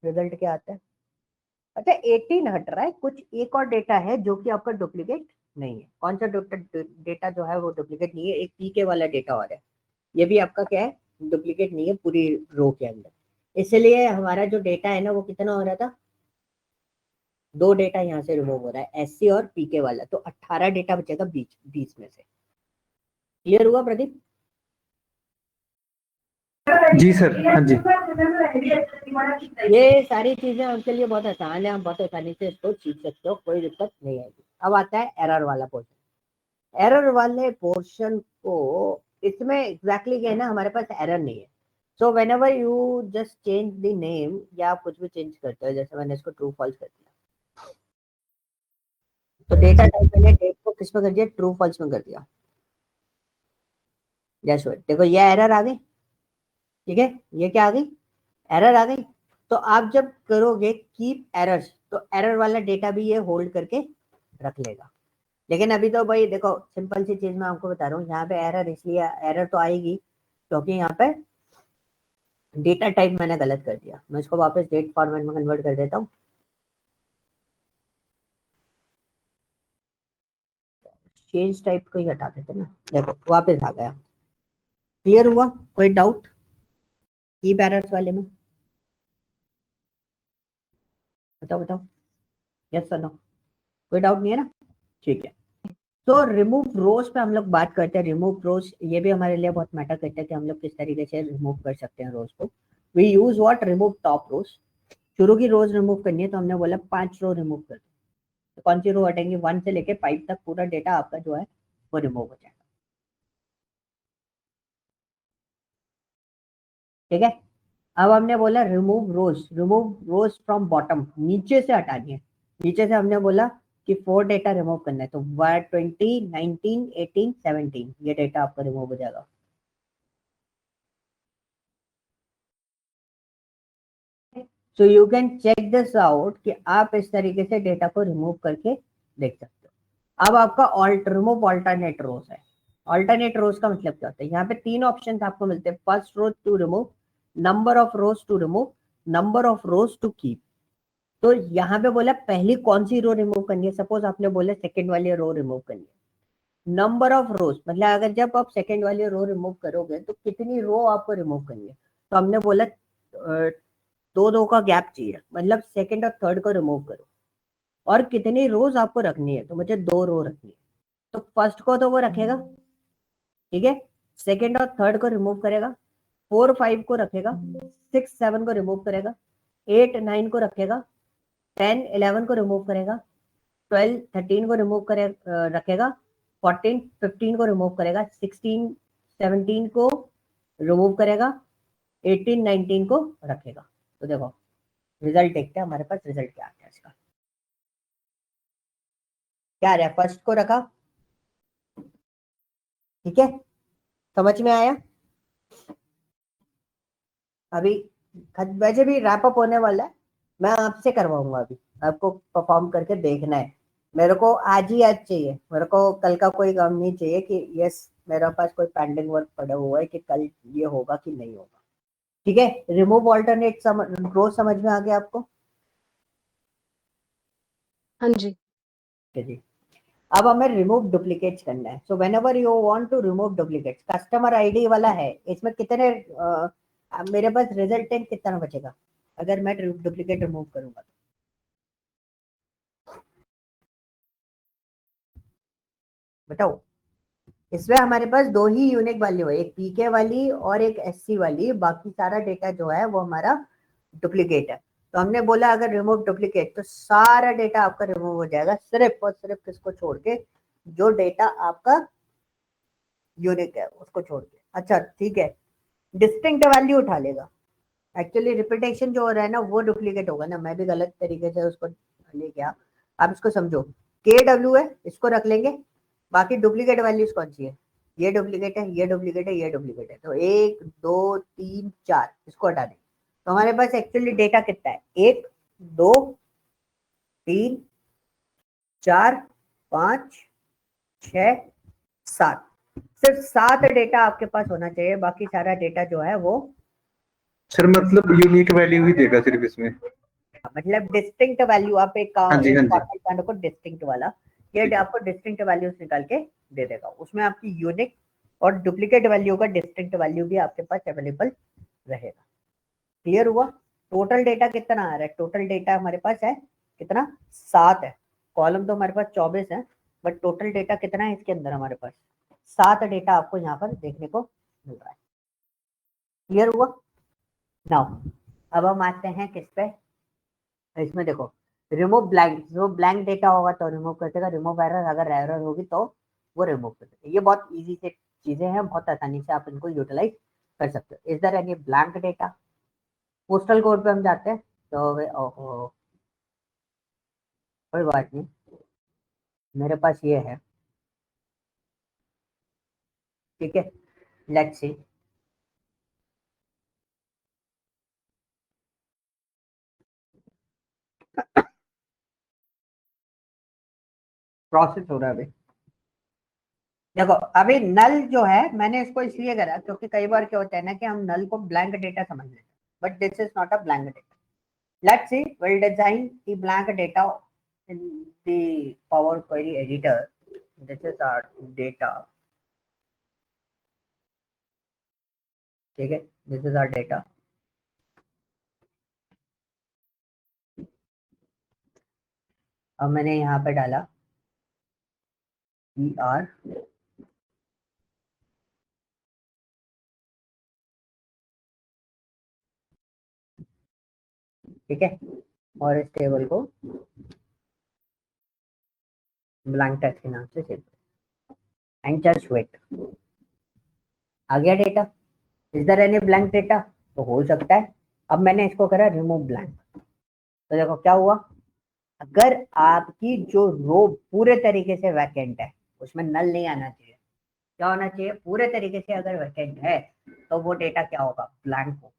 रिजल्ट क्या आता है. अच्छा 18 हट रहा है, कुछ एक और डेटा है जो कि आपका डुप्लीकेट नहीं है. कौन सा डेटा जो है वो डुप्लीकेट नहीं है, एक पीके वाला डेटा और है. ये भी आपका क्या है, डुप्लीकेट नहीं है पूरी रो के अंदर. इसलिए हमारा जो डेटा है ना वो कितना हो रहा था, दो डेटा यहाँ से रिमूव हो रहा है, एससी और पीके वाला. तो 18 डेटा बचेगा 20 में से. क्लियर हुआ प्रदीप? जी सर. हाँ जी. ये सारी चीजें आपके लिए बहुत आसान है, आप बहुत आसानी से इसको सीख सकते हो, कोई दिक्कत नहीं आएगी. अब आता है एरर वाला पोर्शन. एरर वाले पोर्शन को, इसमें एग्जैक्टली क्या है ना, हमारे पास एरर नहीं है. So whenever you just change the name, या आप कुछ भी चेंज करते हो, जैसे मैंने इसको ट्रू फॉल्स कर दिया, तो डेटा टाइप मैंने डेट को किस में कर दिया, ट्रू फॉल्स में कर दिया. जैसे देखो ये एरर आ गई. ठीक है, ये क्या आ गई, एरर आ गई. तो आप जब करोगे कीप एरर्स, तो एरर वाला डेटा भी ये होल्ड करके रख लेगा. लेकिन अभी तो भाई देखो, सिंपल सी चीज मैं आपको बता रहा हूँ, यहाँ पे एरर इसलिए, एरर तो आएगी क्योंकि यहाँ पे डेटा टाइप मैंने गलत कर दिया. मैं इसको वापस डेट फॉर्मेट में कन्वर्ट कर देता हूँ. चेंज टाइप को ही हटा देते ना. देखो वापस आ गया. क्लियर हुआ? कोई डाउट कीप एरर्स वाले में? बताओ बताओ, यस और नो? कोई डाउट नहीं है ना? ठीक है. तो रिमूव रोज पे हम लोग बात करते हैं. रिमूव रोज ये भी हमारे लिए बहुत मैटर करता है कि हम लोग किस तरीके से रिमूव कर सकते हैं रोज को. We use what, remove top rows. शुरू की रोज रिमूव करनी है तो हमने बोला 5 रो रिमूव कर. तो कौन सी रो हटेंगी, 1 से लेके 5 तक पूरा डेटा आपका जो है वो रिमूव हो जाएगा. ठीक है. अब हमने बोला रिमूव रोज फ्रॉम बॉटम, नीचे से हटानी है. नीचे से हमने बोला कि 4 डेटा रिमूव करना है, तो 20, 19, 18, 17 ये डेटा आपका रिमूव हो जाएगा. So you can check this out कि आप इस तरीके से डेटा को रिमूव करके देख सकते हो. अब आपका रिमूव ऑल्टरनेट रोज है. ऑल्टरनेट रोज का मतलब क्या होता है, यहाँ पे 3 ऑप्शन आपको मिलते हैं. First row to remove, number of rows to remove, number of rows to keep. तो यहाँ पे बोला पहली कौन सी रो रिमूव करनी है. सपोज आपने बोला सेकंड वाली रो रिमूव करनी है. नंबर ऑफ रोज मतलब अगर जब आप सेकंड वाली रो रिमूव करोगे तो कितनी रो आपको रिमूव करनी है. तो हमने बोला 2 का गैप चाहिए, मतलब सेकंड और थर्ड को रिमूव करो. और कितनी रोज आपको रखनी है, तो मुझे 2 रो रखनी है. तो फर्स्ट को तो वो रखेगा. ठीक है, सेकंड और थर्ड को रिमूव करेगा, 4 5 को रखेगा, 6 7 को रिमूव करेगा, 8 9 को रखेगा, 10 11 को रिमूव करेगा, 12 13 को रिमूव करे रखेगा, 14 15 को रिमूव करेगा, 16 17 को रिमूव करेगा, 18 19 को रखेगा. तो देखो रिजल्ट देखते हैं हमारे पास रिजल्ट क्या आता है इसका. क्या आ रहा है, फर्स्ट को रखा. ठीक है, समझ में आया? अभी वैसे भी रैप अप होने वाला है, मैं आपसे करवाऊंगा. अभी आपको परफॉर्म करके देखना है मेरे को आज ही आज चाहिए, मेरे को कल का कोई काम नहीं चाहिए कि यस मेरे पास कोई पेंडिंग वर्क पड़ा हुआ है कि कल ये होगा कि नहीं होगा। ठीक है, रिमूव ऑल्टरनेट रो समझ में आ गया आपको? हाँ जी। ठीक है जी। अब हमें रिमूव डुप्लीकेट्स करना है। So whenever you want to remove duplicates, customer ID वाला है, इसमें कितने मेरे पास रिजल्टेंट कितना बचेगा अगर मैं डुप्लीकेट रिमूव करूंगा तो? बताओ। इसमें हमारे पास दो ही यूनिक वैल्यू है, एक पीके वाली और एक एससी वाली, बाकी सारा डेटा जो है वो हमारा डुप्लीकेट है। तो हमने बोला अगर रिमूव डुप्लीकेट, तो सारा डेटा आपका रिमूव हो जाएगा, सिर्फ और सिर्फ किसको छोड़ के, जो डेटा आपका यूनिक है उसको छोड़ के। अच्छा ठीक है, डिस्टिंक्ट वैल्यू उठा लेगा। एक्चुअली रिपीटेशन जो हो रहा है ना वो डुप्लीकेट होगा ना, मैं भी गलत तरीके से उसको ले गया। आप इसको समझो, के डब्ल्यू है, इसको रख लेंगे, बाकी डुप्लीकेट वैल्यूज कौन सी है, ये डुप्लीकेट है, ये डुप्लीकेट है, ये डुप्लीकेट है, तो 1 2 3 4 इसको हटा दें। तो हमारे पास एक्चुअली डेटा कितना है, 1 2 3 4 5 6 7, सिर्फ 7 डेटा आपके पास होना चाहिए, बाकी सारा डेटा जो है वो सर मतलब यूनिक वैल्यू ही देगा सिर्फ इसमें? मतलब डिस्टिंक्ट वैल्यू। आप एक हाँ जी, एक हाँ जी। फॉर्मेट में रखो डिस्टिंक्ट वाला, ये ठीक है। आपको डिस्टिंक्ट वैल्यूज निकाल के दे देगा, उसमें आपकी यूनिक और डुप्लीकेट वैल्यू का डिस्टिंक्ट वैल्यू भी आपके पास अवेलेबल रहेगा। क्लियर हुआ? टोटल डेटा कितना आ रहा है, टोटल डेटा हमारे पास है कितना, 7 है। कॉलम तो हमारे पास 24 है, बट टोटल डेटा कितना है इसके अंदर, हमारे पास 7 डेटा आपको यहाँ पर देखने को मिल रहा है। क्लियर हुआ? नाउ अब हम आते हैं किस पे, इसमें देखो, रिमूव ब्लैंक, जो ब्लैंक डेटा होगा तो रिमूव कर देगा, रिमूव एरर, अगर एरर होगी तो वो रिमूव कर देगा। ये बहुत इजी से चीजें हैं, बहुत आसानी से आप इनको यूटिलाइज कर सकते हो। Is there any blank data? Postal code पे हम जाते हैं तो ओहो, कोई बात नहीं, मेरे पास ये है। ठीक है, लेट्स सी। प्रोसेस हो रहा है अभी। देखो अभी नल जो है मैंने इसको इसलिए करा क्योंकि कई बार क्या होता है ना कि हम नल को ब्लैंक डेटा समझ लेते हैं, but this is not a blank data. Let's see, we'll design the blank data in the Power Query editor. This is our data. ठीक है, this is our data. अब मैंने यहाँ पे डाला ER, ठीक है, और इस टेबल को ब्लैंक टेक्स्ट के नाम से सेव, एंड जस्ट वेट। आ गया data. Is there any blank data? तो हो सकता है। अब मैंने इसको करा रिमूव ब्लैंक, तो देखो क्या हुआ, अगर आपकी जो रो पूरे तरीके से वैकेंट है, उसमें नल नहीं आना चाहिए, क्या होना चाहिए, पूरे तरीके से अगर वैकेंट है तो वो डेटा क्या होगा, ब्लैंक होगा।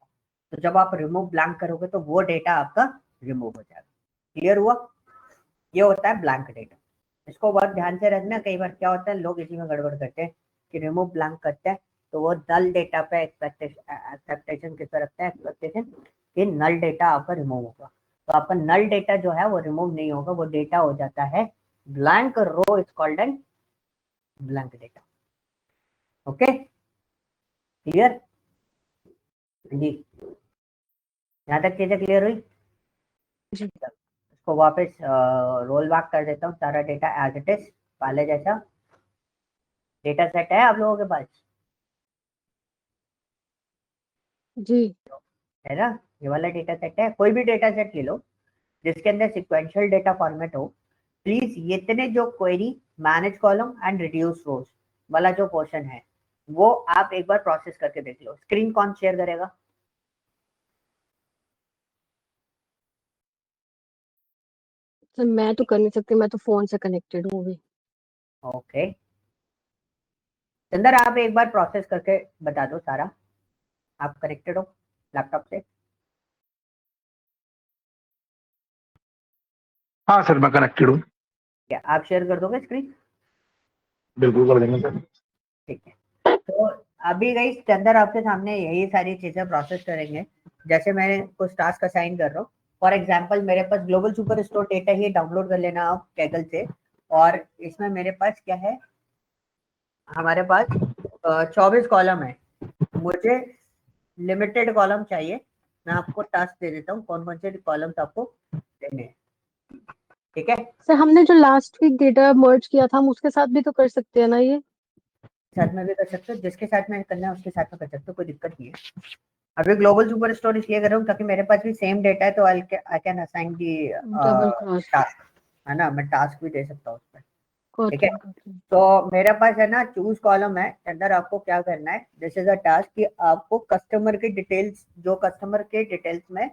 तो जब आप रिमूव ब्लैंक करोगे तो वो डेटा आपका रिमूव हो जाएगा। क्लियर हुआ? ये होता है ब्लैंक डेटा। इसको बहुत ध्यान से रखना, कई बार क्या होता है लोग इसी में गड़बड़ करते हैं कि रिमूव ब्लैंक करते हैं तो वो नल डेटा पे एक्सपेक्टेशन किस पर रखते हैं, एक्सपेक्टेशन कि नल डेटा आपका रिमूव होगा। तो आपका नल डेटा जो है वो रिमूव नहीं होगा, वो डेटा हो जाता है blank, row is called an blank data. Okay, clear जी? यहाँ तक चीजें क्लियर हुई? जी। इसको वापस रोल बैक कर देता हूँ, सारा डेटा एज इट इज पहले जैसा। डेटा सेट है आप लोगों के पास, जी। है ना? ये वाला डेटा सेट है, कोई भी डेटा सेट ले लो जिसके अंदर सिक्वेंशियल डेटा फॉर्मेट हो। प्लीज ये इतने जो query, manage column and reduce rows वाला जो पोर्शन है वो आप एक बार प्रोसेस करके देख लो। स्क्रीन कौन शेयर करेगा? सर मैं तो कर नहीं सकती, मैं तो फोन से कनेक्टेड हूँ अभी। ओके, चंदर आप एक बार प्रोसेस करके बता दो सारा, आप कनेक्टेड हो लैपटॉप से? हाँ सर, मैं कनेक्टेड हूँ। क्या आप शेयर कर दोगे स्क्रीन? बिल्कुल कर देंगे सर। ठीक है, तो अभी गई इसके अंदर आपके सामने यही सारी चीजें प्रोसेस करेंगे। जैसे मैं कुछ टास्क असाइन कर रहा हूँ, फॉर एग्जांपल मेरे पास ग्लोबल सुपर स्टोर डेटा ही डाउनलोड कर लेना आप कैगल से। और इसमें मेरे पास क्या है, हमारे पास 24 कॉलम है। मुझे लिमिटेड कॉलम चाहिए। मैं आपको टास्क दे देता हूँ कौन कौन से कॉलम्स आपको देने हैं। ठीक है, सर हमने जो लास्ट वीक डेटा मर्ज किया था हम उसके साथ भी तो कर सकते हैं ना ये? साथ में भी कर सकते हो, जिसके साथ में करना है उसके साथ में कर सकते हो, कोई दिक्कत नहीं है। अभी ग्लोबल सुपर स्टोर इसलिए कर रहा हूँ ताकि मेरे पास भी सेम डेटा है, तो I can assign the double cross. Task, है ना, मैं टास्क भी दे सकता हूँ उसमें। ठीक है, गॉट इट। तो मेरे पास है ना चूज कॉलम है, अंदर आपको क्या करना है, दिस इज अ टास्क कि आपको कस्टमर के डिटेल्स, जो कस्टमर के डिटेल्स में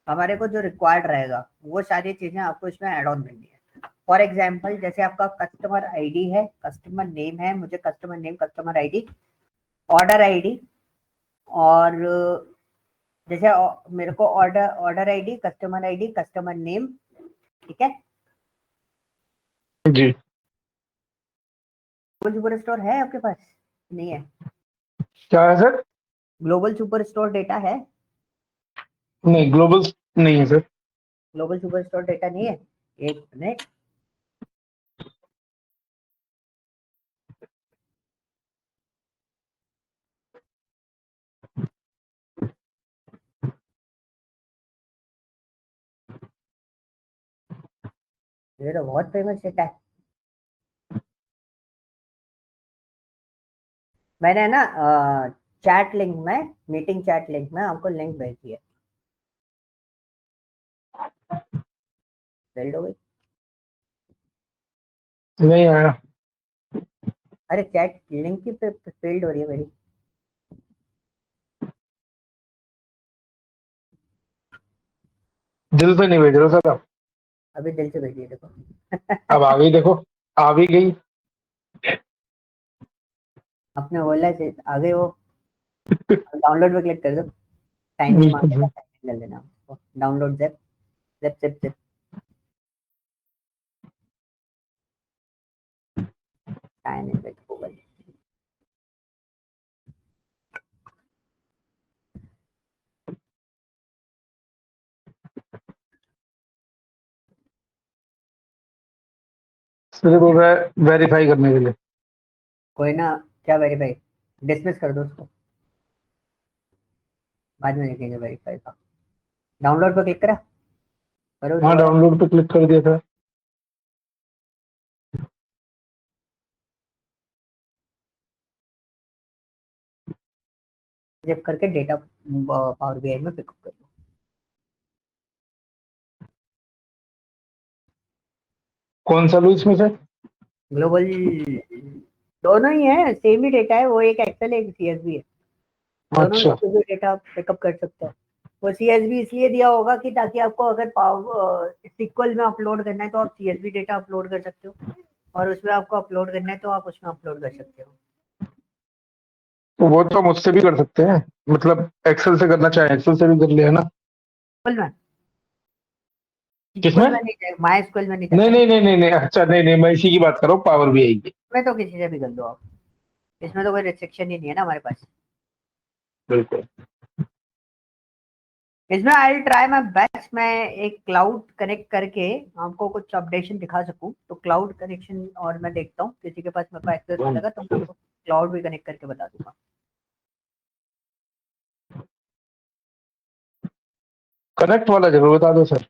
हमारे को जो रिक्वायर्ड रहेगा वो सारी चीजें आपको इसमें ऐड ऑन करनी है। फॉर एग्जाम्पल जैसे आपका कस्टमर आईडी है, कस्टमर नेम है, मुझे customer name, customer ID, order ID, और जैसे मेरे को order order ID, customer name. ठीक है, जी। ग्लोबल सुपर स्टोर है आपके पास? नहीं है? क्या है sir? Global super store data है? नहीं, ग्लोबल नहीं है sir. Global super store data नहीं है? एक मिनट, ये तो बहुत फेमस डेटा है। मैंने ना चैट लिंक में, मीटिंग चैट लिंक में आपको लिंक भेज दिया, भेज दो भाई। नहीं आया। अरे चैट लिंक की फील्ड हो रही है मेरी। दिल से नहीं भेज रहे हो सर आप। अभी दिल से भेजिए, देखो। अब आ गई, देखो। आ भी गई। आपने बोला है आगे वो डाउनलोड पे क्लिक कर दो, साइन इन बिल्कुल मांगेगा, सर। साइन इन कर देना उसको, download zip, zip zip zip, sign in with Google. Sir बोल रहा है वेरीफाई करने के लिए। कोई ना, क्या वेरीफाई, डिसमिस कर दो उसको, बाद में देखेंगे वेरीफाई का। डाउनलोड पे क्लिक करा, करो हाँ, दोबारा, डाउनलोड पे क्लिक कर दिया था। जिप करके डेटा पावर बीआई में पिकअप कर लो। कौन सा लूज में सर? ग्लोबल, दोनों ही है, सेम ही डेटा है, वो एक एक्सेल है एक सीएसवी है, दोनों में अच्छा। से कोई डेटा आप पिकअप कर सकते हो। वो सीएसवी इसलिए दिया होगा कि ताकि आपको अगर सीक्वल में अपलोड करना है तो आप सीएसवी डेटा अपलोड कर सकते हो, और उसमें आपको अपलोड करना है तो आप उसमें अपलोड कर सकते हो। तो वो तो मुझसे भी कर सकते हैं, मतलब एक्सेल से करना चाहे एक्सेल से भी कर लिया ना। SQL में, SQL किसमें? में नहीं जाएगा, माई SQL में नहीं नहीं जाता ना। नहीं नहीं नहीं नहीं, अच्छा, नहीं नहीं, मैं इसी की बात कर रहा हूँ, पावर भी आएगी। इसमें तो किसी से भी कर दो आप, इसमें तो कोई रिस्ट्रिक्शन ही नहीं है ना हमारे पास। बिल्कुल। इसमें आई ट्राई माई बेस्ट, मैं एक क्लाउड कनेक्ट करके आपको कुछ अपडेशन दिखा सकूं, तो क्लाउड कनेक्शन, और मैं देखता हूँ किसी के पास मेरे को एक्सेस मिलेगा तो मैं आपको क्लाउड भी कनेक्ट करके बता दूंगा। कनेक्ट वाला जरूर बता दो सर।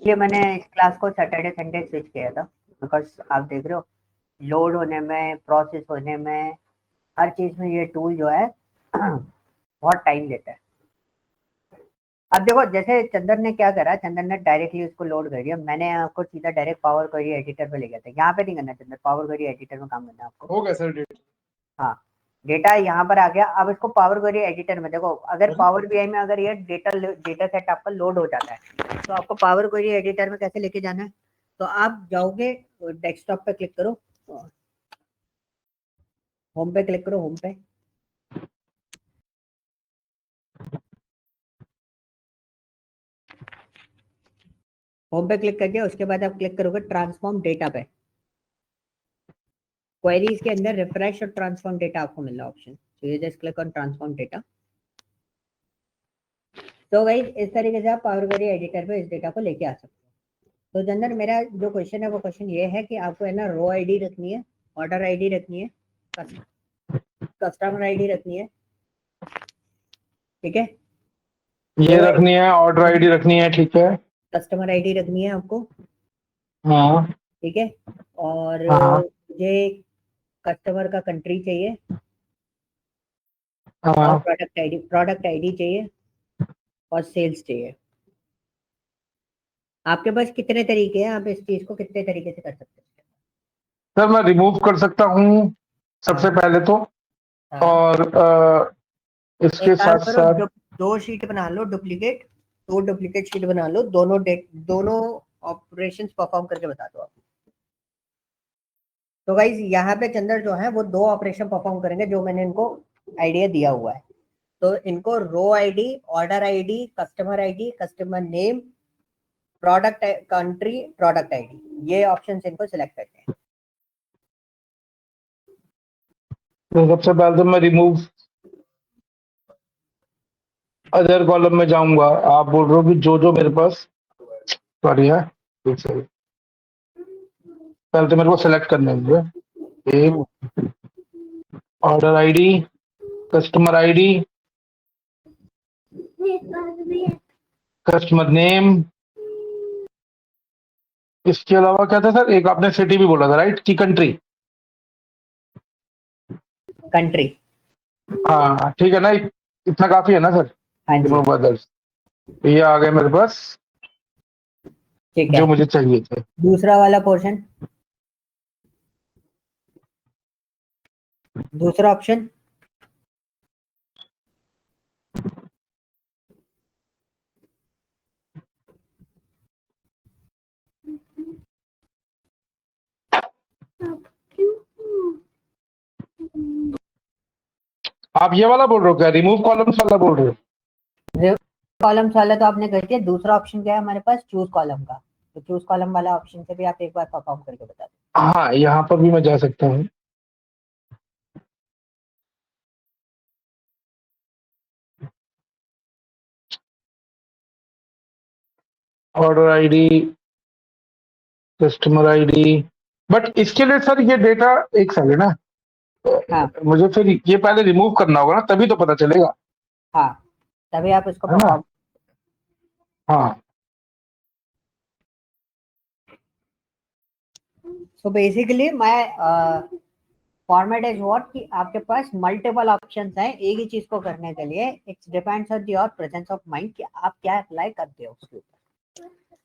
इसलिए मैंने इस क्लास को सैटरडे संडे स्विच किया था, बिकॉज आप देख रहे हो लोड होने में, प्रोसेस होने में, हर चीज में ये टूल जो है बहुत टाइम लेता है। अब देखो जैसे चंदन ने क्या करा, चंदन ने डायरेक्टली उसको लोड कर दिया, मैंने आपको सीधा डायरेक्ट पावर क्वेरी एडिटर पे ले गया था। यहाँ पे नहीं करना चंदन, पावर क्वेरी एडिटर में काम करना है आपको। हो गया सर डेटा। हाँ, डेटा यहाँ पर आ गया। अब इसको पावर क्वेरी एडिटर में देखो, अगर पावर बीआई में अगर ये डेटा सेट आपका लोड हो जाता है तो आपको पावर क्वेरी एडिटर में कैसे लेके जाना है, तो आप जाओगे डेस्कटॉप पे क्लिक करो, होम पे क्लिक करो, होम पे क्लिक करके उसके बाद आप क्लिक करोगे ट्रांसफॉर्म डेटा पे। क्वेरीज के अंदर रिफ्रेश और ट्रांसफॉर्म डेटा आपको मिल रहा है ऑप्शन, तो ये just click on transform data. तो गाइस इस तरीके से आप पावर क्वेरी एडिटर पे इस डेटा को लेके आ सकते हो। तो जनरल मेरा जो क्वेश्चन है वो क्वेश्चन ये है कि आपको है ना रो आईडी रखनी है, ऑर्डर आईडी रखनी है, कस्टमर आईडी रखनी है, ठीक है, ये रखनी है, ऑर्डर आईडी रखनी है, ठीक है, कस्टमर आईडी रखनी है आपको, हाँ ठीक है, और हाँ मुझे कस्टमर का कंट्री चाहिए और हाँ। प्रोडक्ट आईडी चाहिए और सेल्स चाहिए। आपके पास कितने तरीके हैं, आप इस चीज को कितने तरीके से कर सकते हैं? सर मैं रिमूव कर सकता हूँ सबसे हाँ। पहले तो, हाँ। और इसके एक काम साथ करो, साथ दो शीट बना लो डुप्लीकेट, दो डुप्लीकेट शीट बना लो, दोनों ऑपरेशंस परफॉर्म करके बता दो आप। तो गाइस यहाँ पे चंदर जो है वो दो ऑपरेशन परफॉर्म करेंगे जो मैंने इनको आइडिया दिया हुआ है। तो इनको row ID, order ID, customer ID, customer name, product country, product ID, ये ऑप्शंस इनको सिलेक्ट करते हैं। तो सबसे पहले तो मैं रिमूव अदर कॉलम में जाऊंगा। आप बोल रहे हो कि जो जो मेरे पास, सॉरी है, एक सेकंड, पहले तो मेरे को सेलेक्ट करने होंगे। एक order ID, customer ID, customer name, इसके अलावा क्या था सर, एक आपने सिटी भी बोला था राइट, की कंट्री? कंट्री। हाँ ठीक है ना, इतना काफी है ना सर? हाँ जी, रिमूव अदर्स, ये आ गए मेरे पास ठीक है। जो मुझे चाहिए थे। दूसरा वाला पोर्शन, दूसरा ऑप्शन, आप ये वाला बोल रहे हो क्या, रिमूव कॉलम्स वाला बोल रहे हो? कॉलम्स वाला तो आपने कर दिया। दूसरा ऑप्शन क्या है हमारे पास, चूज कॉलम का। तो चूज कॉलम वाला ऑप्शन से भी आप एक बार परफॉर्म करके बता दो। हाँ, यहाँ पर भी मैं जा सकता हूँ। Order ID, customer ID, but इसके लिए सर ये डेटा, एक सेकंड ना, हाँ मुझे फिर ये पहले रिमूव करना होगा ना, तभी तो पता चलेगा। हाँ, तभी आप इसको है ना? परफॉर्म। हाँ सो बेसिकली मैं फॉर्मेट इज व्हाट कि आपके पास मल्टीपल ऑप्शंस हैं एक ही चीज को करने के लिए। It's depends on your presence of mind कि आप क्या अप्लाई करते हो उसके ऊपर।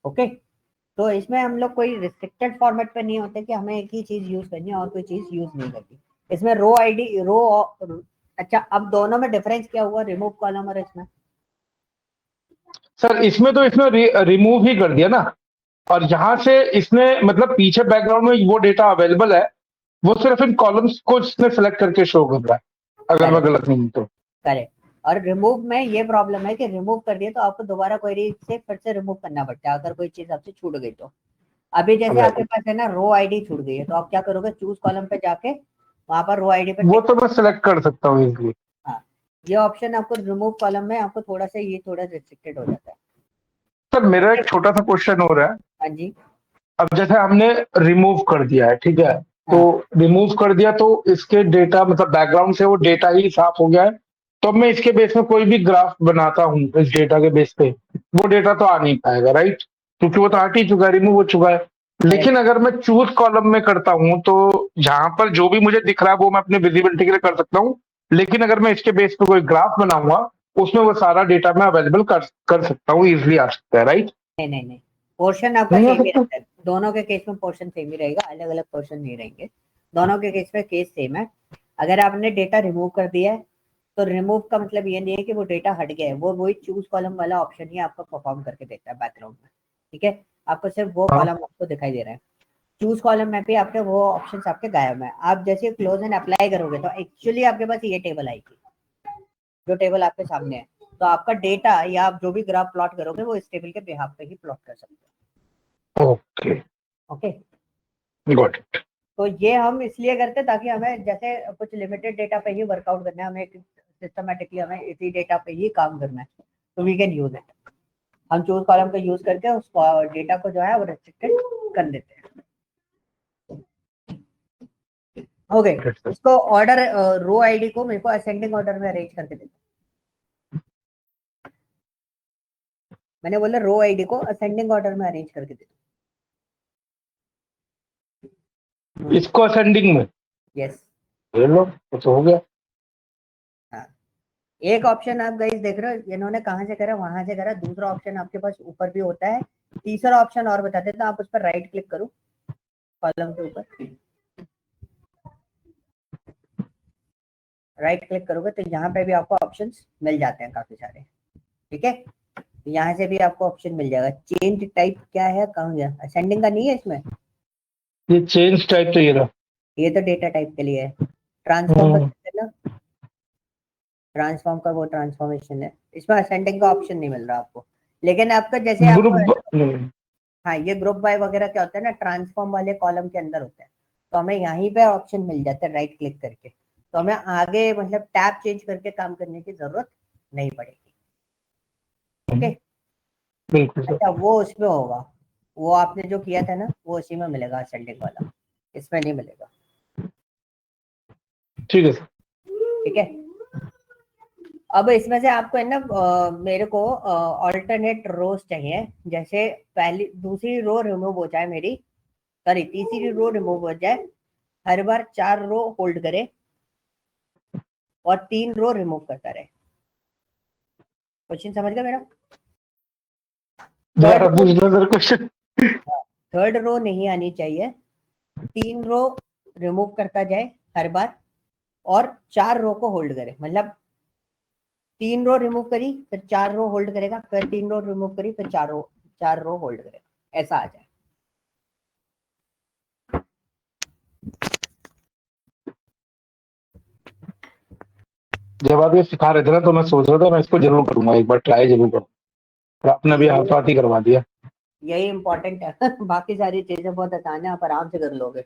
ओके, तो इसमें हम लोग कोई रिस्ट्रिक्टेड फॉर्मेट पे नहीं होते कि हमें एक ही चीज यूज करनी है और कोई चीज यूज नहीं करनी। इसमें रो आईडी रो, अच्छा अब दोनों में डिफरेंस क्या हुआ, रिमूव कॉलम और इसमें? सर, इसमें तो इसने रिमूव ही कर दिया ना, और यहाँ से इसने मतलब पीछे बैकग्राउंड में वो डेटा अवेलेबल है, वो सिर्फ इन कॉलम्स को इसने सेलेक्ट करके शो कर रहा है, अगर मैं गलत नहीं हूं तो। करेक्ट। और रिमूव में ये प्रॉब्लम है कि रिमूव कर दिया तो आपको दोबारा क्वेरी से फिर से रिमूव करना पड़ता है अगर कोई चीज आपसे छूट गई तो। अभी जैसे आपके पास है ना रो आईडी छूट गई है तो आप क्या करोगे, चूज कॉलम पे जाके वहां पर रो आईडी पे वो तो मैं सेलेक्ट कर सकता हूँ इजीली। हाँ, ये ऑप्शन आपको रिमूव कॉलम में आपको थोड़ा सा ये थोड़ा रिस्ट्रिक्टेड हो जाता है। सर मेरा एक छोटा सा क्वेश्चन हो रहा है। हाँ जी। अब जैसे हमने रिमूव कर दिया है, ठीक है, तो रिमूव कर दिया तो इसके डेटा मतलब बैकग्राउंड से वो डेटा ही साफ हो गया है, तो अब मैं इसके बेस में कोई भी ग्राफ बनाता हूँ इस डेटा के बेस पे, वो डेटा तो आ नहीं पाएगा राइट? क्योंकि वो तो हट ही चुका है, रिमूव हो चुका है। लेकिन अगर मैं चूज कॉलम में करता हूं तो जहां पर जो भी मुझे दिख रहा है वो मैं अपने विजिबिलिटी के लिए कर सकता हूं। लेकिन अगर मैं इसके बेस पे कोई ग्राफ बनाऊंगा उसमें वो सारा डेटा मैं अवेलेबल कर सकता हूँ, इजिली आ सकता है, राइट? नहीं नहीं नहीं, पोर्शन आपका नहीं आ सेम ही सकता? रहता है, दोनों के केस में पोर्शन सेम ही रहेगा, अलग अलग पोर्शन नहीं रहेंगे, दोनों के केस में केस सेम है। अगर आपने डेटा रिमूव कर दिया है तो रिमूव का मतलब ये नहीं है कि वो डेटा हट गया है, वो वही चूज कॉलम वाला ऑप्शन ही आपको परफॉर्म करके देता है बैकग्राउंड में, ठीक है। आपको सिर्फ वो हाँ। कॉलम आपको दिखाई दे रहा है, चूज कॉलम में भी आपके वो ऑप्शंस आपके गायब है। आप जैसे क्लोज एंड अप्लाई करोगे तो एक्चुअली आपके पास ये टेबल आएगी, जो टेबल आपके सामने है। तो आपका डेटा या आप जो भी ग्राफ प्लॉट करोगे वो इस टेबल के बिहाफ पे ही प्लॉट कर सकते ओके, हो, ओके। Got it. तो ये हम इसलिए करते हैं ताकि हमें जैसे कुछ लिमिटेड डेटा पे ही वर्कआउट करना है, हमें सिस्टमेटिकली हमें इसी डेटा पे ही काम करना है, तो वी कैन यूज इट। हम चूज कॉलम का यूज करके उस डेटा को जो है वो रेस्ट्रिक्टेड कर देते हैं, ओके। इसको ऑर्डर रो आईडी को मेरे को असेंडिंग ऑर्डर में अरेंज करके देते, मैंने बोला रो आईडी को असेंडिंग ऑर्डर में अरेंज करके देते। इसको असेंडिंग में, यस, ये लो तो हो गया। हाँ। एक ऑप्शन आप गाइस देख रहे हो इन्होंने कहाँ से करा, वहां से करा, दूसरा ऑप्शन आपके पास ऊपर भी होता है, तीसरा ऑप्शन और बता देता हूं, आप उस पर राइट क्लिक करो कॉलम के ऊपर, राइट क्लिक करोगे तो यहाँ पे भी आपको ऑप्शंस मिल जाते हैं काफी सारे, ठीक है। यहाँ से भी आपको ऑप्शन मिल जाएगा। चेंज टाइप क्या है, कहाँ गया, असेंडिंग का नहीं है इसमें, ये चेंज टाइप चाहिए था। ये तो डेटा टाइप के लिए है। ट्रांसफॉर्म का ना, ट्रांसफॉर्म का वो ट्रांसफॉर्मेशन है, इसमें असेंडिंग का ऑप्शन नहीं मिल रहा आपको। लेकिन आपका जैसे आपको, ग्रुप। हाँ ये ग्रुप बाय वगैरह क्या होता है ना, ट्रांसफॉर्म वाले कॉलम के अंदर होता है, तो हमें यहीं पे ऑप्शन मिल जाता है राइट क्लिक करके, तो हमें आगे मतलब टैब चेंज करके काम करने की जरूरत नहीं पड़ेगी, ओके। बिल्कुल सर। अच्छा वो उसमें होगा, वो आपने जो किया था ना वो उसी में मिलेगा असेंडिंग वाला, इसमें नहीं मिलेगा, ठीक है सर। ठीक है। अब इसमें से आपको है ना मेरे को ऑल्टरनेट रोज चाहिए, जैसे पहली दूसरी रो रिमूव हो जाए मेरी, सॉरी तीसरी रो रिमूव हो जाए, हर बार 4 रो होल्ड करे और 3 रो रिमूव करता रहे। क्वेश्चन समझ गए मेरा? दोबारा पूछना सर क्वेश्चन। थर्ड रो नहीं आनी चाहिए, 3 रो रिमूव करता जाए हर बार और 4 रो को होल्ड करे, मतलब 3 रो रिमूव करी फिर 4 रो होल्ड करेगा, फिर 3 रो रिमूव करी फिर 4 रो होल्ड करेगा, ऐसा आ जाए। जब आप ये सिखा रहे थे ना तो मैं सोच रहा था मैं इसको जरूर करूंगा, एक बार ट्राई जरूर करूंगा। आपने भी हाथ हाथ ही करवा दिया। यही इंपॉर्टेंट है बाकी सारी चीजें बहुत आसान है, आप आराम से कर लोगे,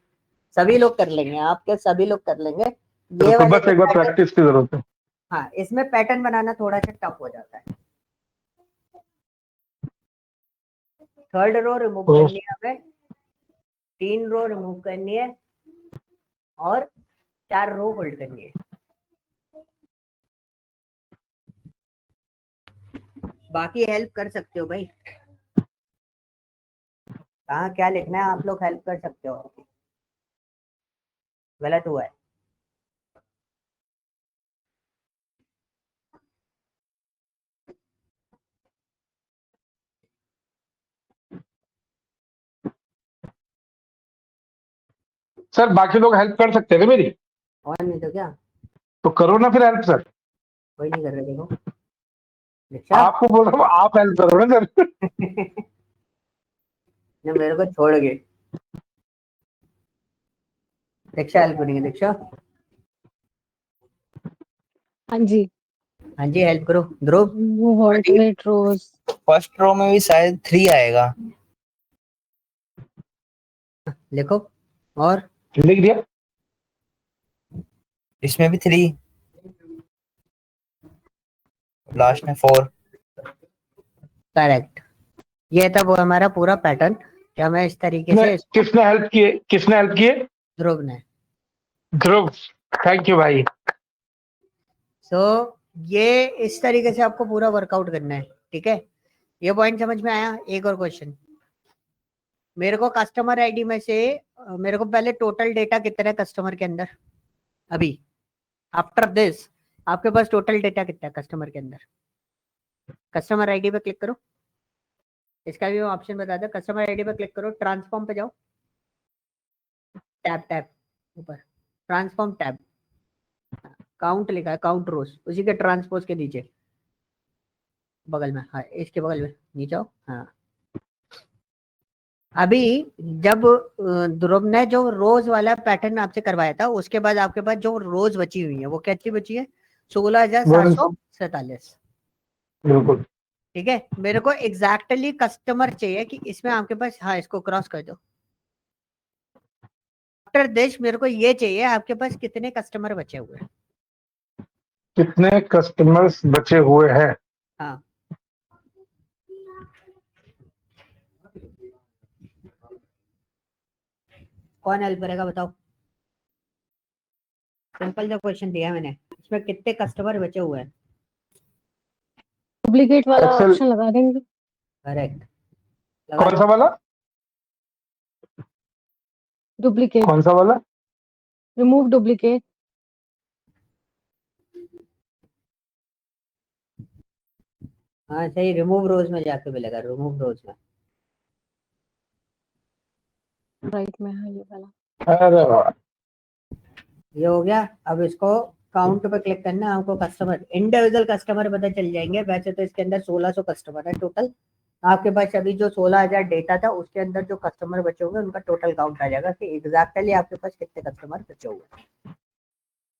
सभी लोग कर लेंगे, आपके सभी लोग कर लेंगे। ये तो वाले बस जो एक बार पैटर्न, प्रैक्टिस की जरूरत है। हाँ इसमें पैटर्न बनाना थोड़ा सा टफ हो जाता है। थर्ड रो रिमूव तो करनी है हमें, 3 रो रिमूव करनी है और 4 रो होल्ड करनी है। बाकी हेल्प कर सकते हो भाई, कहाँ क्या लिखना है आप लोग हेल्प कर सकते हो, गलत हुआ है। सर बाकी लोग हेल्प कर सकते थे मेरी, और नहीं तो क्या, तो करो ना फिर हेल्प सर। कोई नहीं कर रहे, देखो दीक्षा आपको बोल रहा हूँ आप हेल्प करो ना सर। ने मेरे को छोड़ गए, दीक्षा हेल्प करेंगे, दीक्षा हाँ जी। हाँ जी हेल्प करो ध्रुव। वो ऑल्टरनेट रोज। फर्स्ट रो में भी शायद 3 आएगा। लिखो, और लिख दिया। इसमें भी 3, लास्ट में 4। करेक्ट, ये था वो हमारा पूरा पैटर्न कि हमें इस तरीके से इसको, किसने हेल्प किए, किसने हेल्प किए? ध्रुव ने। ध्रुव, थैंक यू भाई। सो ये इस तरीके से आपको पूरा वर्कआउट करना है, ठीक है। ये पॉइंट समझ में आया? एक और क्वेश्चन, मेरे को कस्टमर आईडी में से मेरे को पहले टोटल डेटा कितना है कस्टमर के अंदर अभी, आफ्टर दिस आपके पास टोटल डेटा कितना है कस्टमर के अंदर। कस्टमर आईडी पे क्लिक करो, इसका भी ऑप्शन बता दो। कस्टमर आईडी पे क्लिक करो, ट्रांसफॉर्म पे जाओ, टैब टैब ऊपर ट्रांसफॉर्म टैब, काउंट लिखा है, काउंट रोज, उसी के ट्रांसपोज के नीचे बगल में, हाँ इसके बगल में नीचे आओ। हाँ अभी जब ध्रुव ने जो रोज वाला पैटर्न आपसे करवाया था, उसके बाद आपके पास जो रोज बची हुई है वो कितनी बची है, 16,747। बिल्कुल। ठीक है, मेरे को एग्जैक्टली कस्टमर चाहिए कि इसमें आपके पास, हाँ इसको क्रॉस कर दो। आफ्टर दिस मेरे को ये चाहिए आपके पास कितने कस्टमर बचे हुए हैं। कितने कस्टमर्स बचे हुए हैं। हाँ कौन हेल्प करेगा बताओ। सिंपल सा क्वेश्चन दिया है मैंने, इसमें कितने कस्टमर बचे हुए हैं। डुप्लीकेट वाला एक्सेल ऑप्शन लगा देंगे। करेक्ट, कौन सा वाला, डुप्लीकेट, कौन सा वाला। Remove duplicate. हाँ सही, रिमूव रोज में जाके मिलेगा, रिमूव रोज में। राइट में है ये वाला। अरे वाह, ये हो गया। अब इसको काउंट पे क्लिक करना है, आपको कस्टमर इंडिविजुअल कस्टमर पता चल जाएंगे। वैसे तो इसके अंदर 1600 कस्टमर है टोटल, आपके पास अभी जो 16,000 डेटा था उसके अंदर जो कस्टमर बचे हुए उनका टोटल काउंट आ जाएगा कि एग्जैक्टली आपके पास कितने कस्टमर बचे हुए हैं।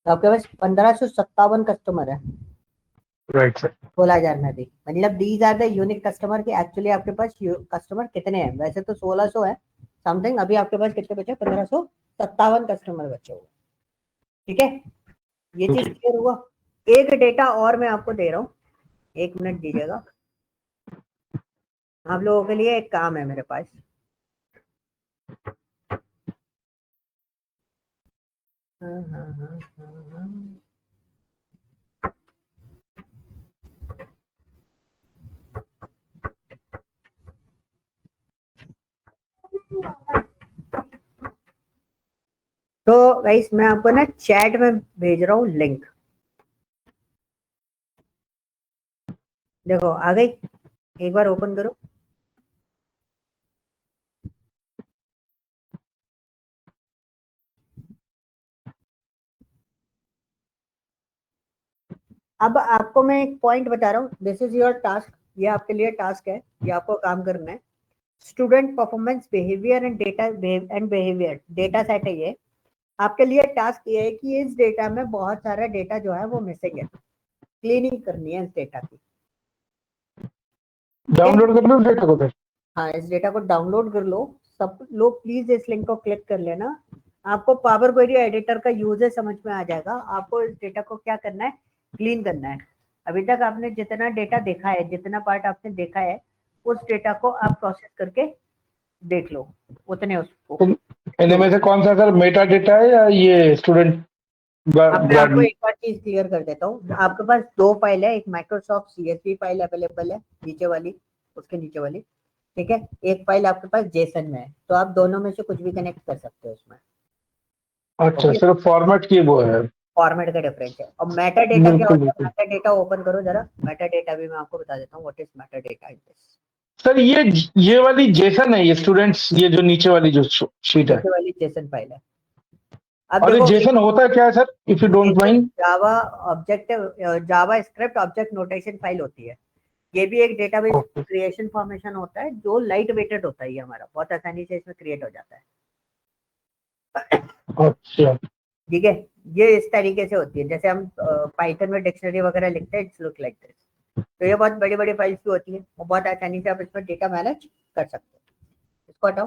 तो आपके पास 1557 कस्टमर है राइट सर। 16,000 में भी, मतलब these are the unique customer की एक्चुअली आपके पास कस्टमर कितने हैं। वैसे तो 1600 है समथिंग, अभी आपके पास कितने बचे, 1557 कस्टमर बचे हुए। ठीक है, ये चीज क्लियर हुआ। एक डेटा और मैं आपको दे रहा हूँ, 1 मिनट दीजिएगा। आप लोगों के लिए एक काम है मेरे पास। हाँ हाँ हाँ हाँ हाँ। तो गाइस मैं आपको ना चैट में भेज रहा हूँ लिंक, देखो आ गई, एक बार ओपन करो। अब आपको मैं एक पॉइंट बता रहा हूँ, दिस इज योर टास्क, ये आपके लिए टास्क है, ये आपको काम करना है। Student performance behaviour and data and behaviour data set है ये। आपके लिए टास्क ये है कि इस डेटा में बहुत सारा डेटा जो है वो मिसिंग है, क्लीनिंग करनी है इस डेटा की। डाउनलोड कर लो डेटा को फिर। हाँ इस डेटा को डाउनलोड कर लो, सब लोग प्लीज इस लिंक को क्लिक कर लेना। आपको पावर क्वेरी एडिटर का यूजेस समझ में आ जाएगा। आपको इस डेटा को क्या करना है, क्लीन करना है। अभी तक आपने जितना डेटा देखा है, जितना पार्ट आपने देखा है, उस डेटा को आप प्रोसेस करके देख लो, उतने उसको। इनमें से कौन सा सर मेटा डेटा है या ये स्टूडेंट अब मैं आपको एक बार चीज क्लियर कर देता हूँ। आपके पास 2 फाइल है, एक माइक्रोसॉफ्ट सीएसवी फाइल अवेलेबल है नीचे वाली, उसके नीचे वाली, ठीक है। एक फाइल आपके पास जेसन में है, तो आप दोनों में से कुछ भी कनेक्ट कर सकते हो उसमें। अच्छा सिर्फ फॉर्मेट की वो है। फॉर्मेट का डिफरेंस है। और मेटा डेटा क्या बिल्कुल होता है, बिल्कुल। मेटा डेटा ओपन करो जरा, मेटा डेटा भी मैं आपको बता देता हूँ what is Meta data in this. Sir ये वाली जेसन है, ये स्टूडेंट्स, ये जो नीचे वाली जो शीट है। नीचे वाली जेसन फाइल है। अब और ये देखो जेसन होता क्या है sir, if you don't mind. Java object, Java script object notation file होती है। ये भी एक डेटाबेस क्रिएशन फॉर्मेशन होता है जो लाइट वेटेड होता है, ये हमारा बहुत आसानी से इसमें क्रिएट हो जाता है। अच्छा ठीक है, ये इस तरीके से होती है, जैसे हम पाइथन में डिक्शनरी वगैरह लिखते हैं, इट्स लुक लाइक दिस। तो ये बहुत बड़ी बड़ी फाइल्स भी होती है और बहुत आसानी से आप इसमें डेटा मैनेज कर सकते हो। इसको हटाओ।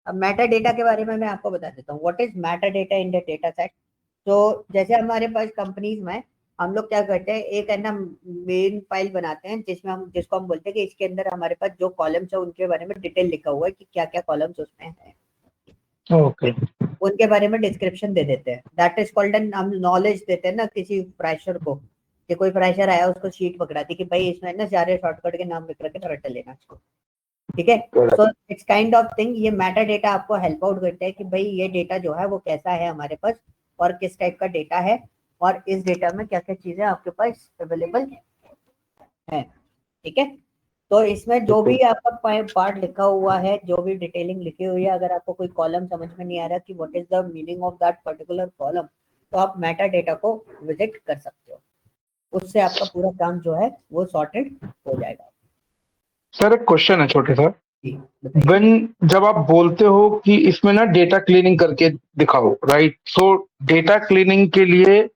अब मेटा डेटा के बारे में मैं आपको बता देता हूँ, what is Meta data in the data set. तो जैसे हमारे पास कंपनीज में हम लोग क्या करते हैं, एक है ना मेन फाइल बनाते हैं जिसमें हम, जिसको हम बोलते हैं कि इसके अंदर हमारे पास जो कॉलम्स है उनके बारे में डिटेल लिखा हुआ है कि क्या क्या कॉलम्स उसमें है, ओके। उनके बारे में डिस्क्रिप्शन दे देते हैं। दैट इज कॉल्ड एन, हम नॉलेज देते हैं ना किसी फ्रेशर को, कि कोई फ्रेशर आया उसको शीट पकड़ा दी कि भाई इसमें ना सारे शॉर्टकट के नाम लिख रखे, रट लेना इसको। ठीक है। So it's kind of thing, ये मेटा डेटा आपको हेल्प आउट करता है कि भाई ये डेटा जो है वो कैसा है हमारे पास और किस टाइप का डेटा है और इस डेटा में क्या क्या चीजें आपके पास अवेलेबल है। ठीक है। तो इसमें जो भी आपका पार्ट लिखा हुआ है, जो भी डिटेलिंग लिखी हुई है, अगर आपको कोई कॉलम समझ में नहीं आ रहा कि what is the meaning of that particular column, तो आप मेटा डेटा को विजिट कर सकते हो, उससे आपका पूरा काम जो है वो सॉर्टेड हो जाएगा। सर एक क्वेश्चन है छोटे सा, जी बताइए। व्हेन जब आप बोलते हो कि इसमें ना डेटा क्लीनिंग करके दिखाओ, राइट, सो डेटा क्लीनिंग के लिए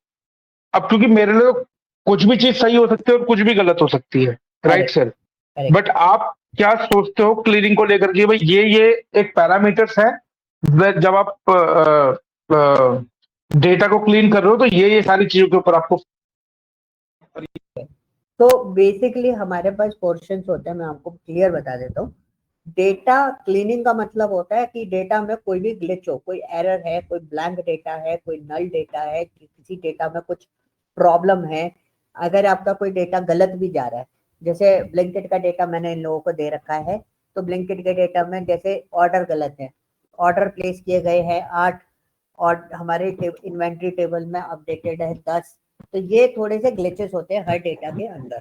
अब क्योंकि मेरे लिए तो कुछ भी चीज सही हो सकती है और कुछ भी गलत हो सकती है, right correct sir, correct. But आप क्या सोचते हो क्लीनिंग को लेकर के, भाई ये एक पैरामीटर्स है, जब आप डेटा को क्लीन कर रहे हो तो ये सारी चीजों के ऊपर आपको। तो बेसिकली हमारे पास पोर्शंस होते हैं, मैं आपको क्लियर बता देता हूँ। डेटा क्लीनिंग का मतलब होता है कि डेटा में कोई भी ग्लिच हो, कोई एरर है, कोई ब्लैंक डेटा है, कोई नल डेटा है, किसी डेटा में कुछ प्रॉब्लम है, अगर आपका कोई डेटा गलत भी जा रहा है, जैसे ब्लिंकिट का डेटा मैंने इन लोगों को दे रखा है, तो ब्लिंकिट के डेटा में जैसे ऑर्डर गलत है, ऑर्डर प्लेस किए गए हैं 8 और हमारे इन्वेंट्री टेबल में अपडेटेड है 10, तो ये थोड़े से ग्लिचेस होते हैं हर डेटा के अंदर।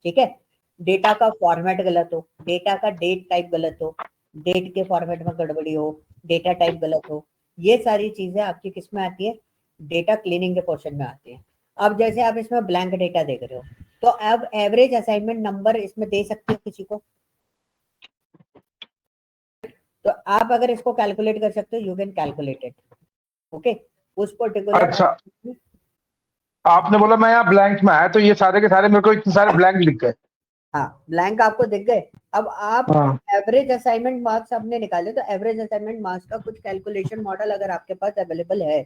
ठीक है। डेटा का फॉर्मेट गलत हो, डेटा का डेट टाइप गलत हो, डेट के फॉर्मेट में गड़बड़ी हो, डेटा टाइप गलत हो, ये सारी चीजें आपकी किस में आती है, डेटा क्लीनिंग के पोर्शन में आती है। अब जैसे आप इसमें ब्लैंक डेटा देख रहे हो, तो अब एवरेज असाइनमेंट नंबर इसमें दे सकते हो किसी को, तो आप अगर इसको कैलकुलेट कर सकते हो, you can calculate it. Okay. उस पर्टिकुलर अच्छा, आपने बोला मैं यहाँ ब्लैंक में आया तो ये सारे के सारे मेरे को इतने सारे ब्लैंक लिख गए। हाँ ब्लैंक आपको दिख गए। अब आप हाँ एवरेज असाइनमेंट मार्क्स आपने निकाले, तो एवरेज असाइनमेंट मार्क्स का कुछ कैलकुलेशन मॉडल अगर आपके पास अवेलेबल है,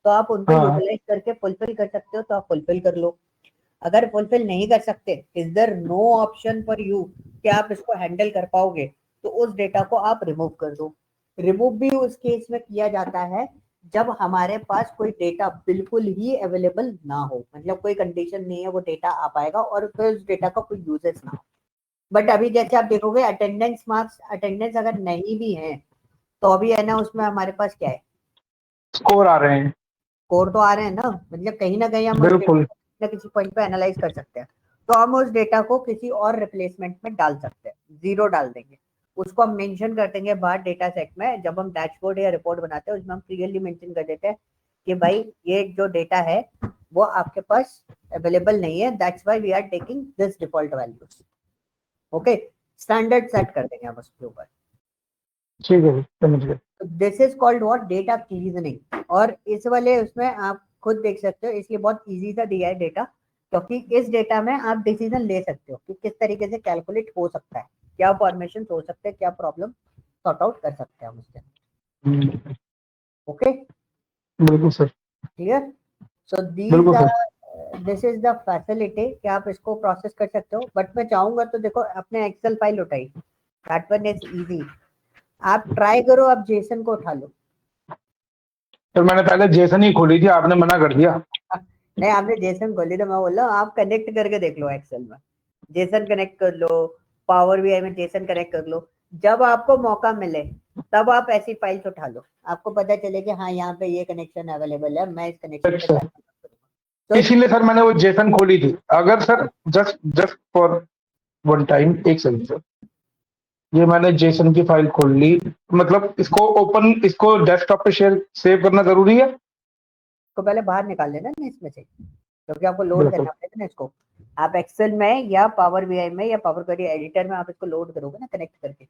तो आप उनको हाँ यूटिलाइज करके फुलफिल कर सकते हो, तो आप फुलफिल कर लो। अगर फुलफिल नहीं कर सकते, is there no option for you कि आप इसको हैंडल कर पाओगे, तो उस डेटा को आप रिमूव कर दो। रिमूव भी उस केस में किया जाता है जब हमारे पास कोई डेटा बिल्कुल ही अवेलेबल ना हो, मतलब कोई कंडीशन नहीं है वो डेटा आ पाएगा और फिर उस डेटा का कोई यूजेस ना हो। बट अभी जैसे आप देखोगे अटेंडेंस मार्क्स, अटेंडेंस अगर नहीं भी है तो अभी है ना, उसमें हमारे पास क्या है, स्कोर आ रहे हैं। कोर तो आ रहे हैं ना, मतलब कहीं ना कहीं हम उस बिल्कुल। डेटा ना किसी पॉइंट पे एनालाइज कर सकते हैं, तो हम उस डेटा को किसी और रिप्लेसमेंट में डाल सकते हैं, जीरो डाल देंगे, उसको हम मेंशन कर देंगे बाहर डेटा सेट में। जब हम डैशबोर्ड या रिपोर्ट बनाते हैं उसमें हम क्लियरली मेंशन कर देते हैं कि भाई ये जो डेटा है वो आपके पास अवेलेबल नहीं है, that's why we are taking this default values. Okay. Standard set कर देंगे हम उसके ऊपर। ठीक है, समझ गए। This is called what, data cleansing. और इस वाले उसमें आप खुद देख सकते हो, इसलिए बहुत इजी सा दिया है डेटा, क्योंकि इस डेटा में आप डिसीजन ले सकते हो कि किस तरीके से कैलकुलेट हो सकता है, क्या फॉर्मेशन हो सकते हैं, क्या प्रॉब्लम सॉर्ट आउट कर सकते हैं हम उससे। ओके बिल्कुल सर। क्लियर। सो बिल्कुल sir. This is the facility कि आप इसको प्रोसेस कर सकते हो। बट मैं चाहूंगा तो देखो, अपने एक्सेल फाइल उठाई, दैट वन इज इजी। आप ट्राई करो, आप जेसन को उठा लो। सर मैंने पहले जेसन ही खोली थी, आपने मना कर दिया। नहीं आपने जेसन खोली तो मैं बोल रहा हूँ आप कनेक्ट करके देख लो एक्सेल में, जेसन कनेक्ट कर लो, पावर बीआई में जेसन कनेक्ट कर लो। जब आपको मौका मिले तब आप ऐसी फाइल्स उठा लो, आपको पता चले कि हाँ यहाँ पे ये कनेक्शन अवेलेबल है, मैं इस कनेक्शन पे अच्छा, क्या करूँगा। तो इसीलिए सर मैंने वो जेसन खोली थी। अगर sir just just for one time, एक सेकंड सर, ये मैंने जेसन की फाइल खोल ली, मतलब इसको ओपन, इसको डेस्कटॉप पे शेयर सेव करना जरूरी है? इसको पहले बाहर निकाल लेना ना इसमें से, क्योंकि आपको लोड बिल्कुल। करना पड़ेगा ना इसको। आप एक्सेल में या पावर बीआई में या पावर क्वेरी एडिटर में आप इसको लोड करोगे ना कनेक्ट करके,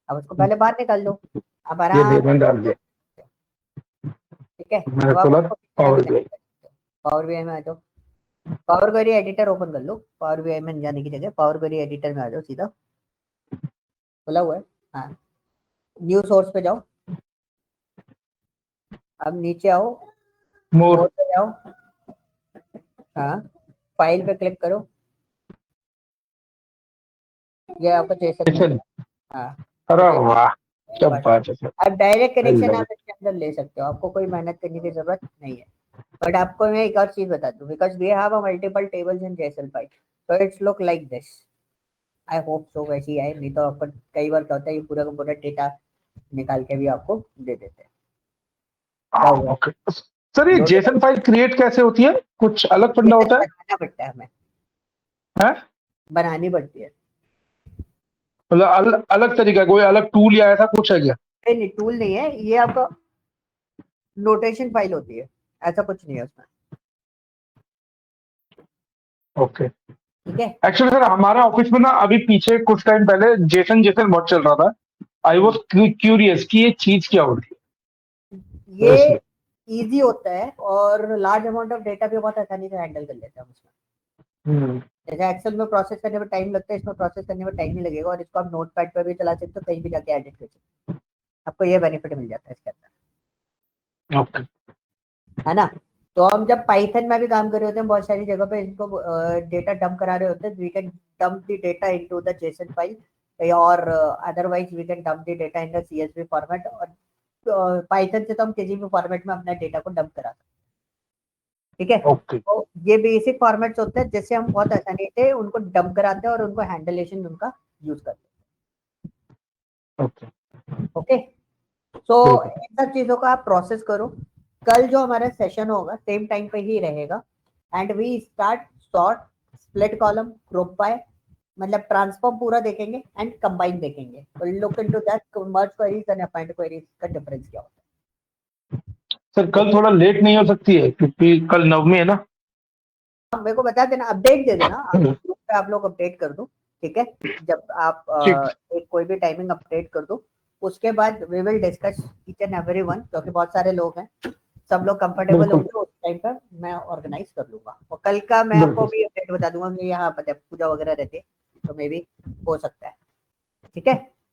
अब उसको पहले बाहर निकाल लो, अब ये आराम देखिए मैंने डाल दिया, से। ठीक है। मैंने अब आप खोला उसको किसी में भी पावर कनेक्ट बीआई। कर सकते हो। पावर बीआई में आ जाओ, पावर क्वेरी एडिटर ओपन कर लो, पावर बीआई में जाने की जगह पावर क्वेरी एडिटर में आ जाओ सीधा, खुला हुआ है। हाँ न्यू सोर्स पे जाओ, अब नीचे आओ, मोर। मोर पे जाओ, हाँ फाइल पे क्लिक करो, ये आपको जेसन मिल जेसन। गया। हाँ अरे ठीक है। वाह, क्या बस बात है सर। अब डायरेक्ट आई कनेक्शन लव आप इट। इसके अंदर ले सकते हो, आपको कोई मेहनत करने की जरूरत नहीं है। बट आपको मैं एक और चीज बता दूं, because we have a multiple tables in JSON file, so it's look like this। I hope so वैसी आए, नहीं तो अपन कई बार क्या होता है ये पूरा का पूरा डेटा निकाल के भी आपको दे देते हैं। क्या हुआ? ओके सर, ये Note जेसन फाइल क्रिएट कैसे होती है? कुछ अलग फंडा होता है? बनाना पड़ता है हमें, हैं? बनानी पड़ती है। मतलब अलग तरीका, कोई अलग टूल या ऐसा कुछ है क्या? नहीं, टूल नहीं है ये, आपका नोटेशन फाइल होती है, ऐसा कुछ नहीं है उसमें। ओके। ठीक है, एक्चुअली सर हमारा ऑफिस में ना अभी पीछे कुछ टाइम पहले जेसन जेसन बहुत चल रहा था। आई वॉज क्यूरियस कि ये चीज क्या होती है, ये इसलिए। इजी होता है और लार्ज अमाउंट ऑफ डेटा भी बहुत आसानी से हैंडल कर लेते हैं हम उसमें। जैसे एक्सेल में प्रोसेस करने में टाइम लगता है, इसमें प्रोसेस करने में टाइम नहीं लगेगा, और इसको आप नोटपैड पर भी चला सकते हो, कहीं भी जाके एडिट कर सकते हो, आपको ये बेनिफिट मिल जाता है इसके अंदर, ओके। है ना। तो हम जब पाइथन में भी काम कर रहे होते हैं बहुत सारी जगह पे इनको डेटा डंप करा रहे होते हैं, we can dump the data into the JSON file, और otherwise we can dump the data in the CSV format, और पाइथन से तो हम किसी भी फॉर्मेट में अपना डेटा को डंप करा सकते हैं। ठीक है, ओके। तो ये बेसिक फॉर्मेट्स होते हैं जिससे हम बहुत आसानी से उनको डंप कराते हैं और उनको हैंडलेशन उनका यूज करते हैं। ओके। ओके, सो बिल्कुल। इन सब चीजों का आप प्रोसेस करो। कल जो हमारा सेशन होगा सेम टाइम पे ही रहेगा, and we start sort, split column, group by, मतलब ट्रांसफॉर्म पूरा देखेंगे एंड कंबाइन देखेंगे, look into that merge queries and append queries का डिफरेंस क्या होता सर कल थोड़ा लेट नहीं हो सकती है क्योंकि कल नवमी है ना? है। मेरे को बता देना, अपडेट दे देना, ग्रुप पे आप लोग अपडेट कर दो। ठीक है, जब आप ठीक। एक कोई भी टाइमिंग अपडेट कर दो, उसके बाद we will discuss each and every one, क्योंकि बहुत सारे लोग हैं, सब लोग कंफर्टेबल बिल्कुल। होंगे उस टाइम पर मैं ऑर्गेनाइज कर लूंगा, और कल का मैं आपको बिल्कुल। भी अपडेट बता दूंगा कि यहाँ पता है पूजा वगैरह रहती है, तो मे भी हो सकता है। ठीक है,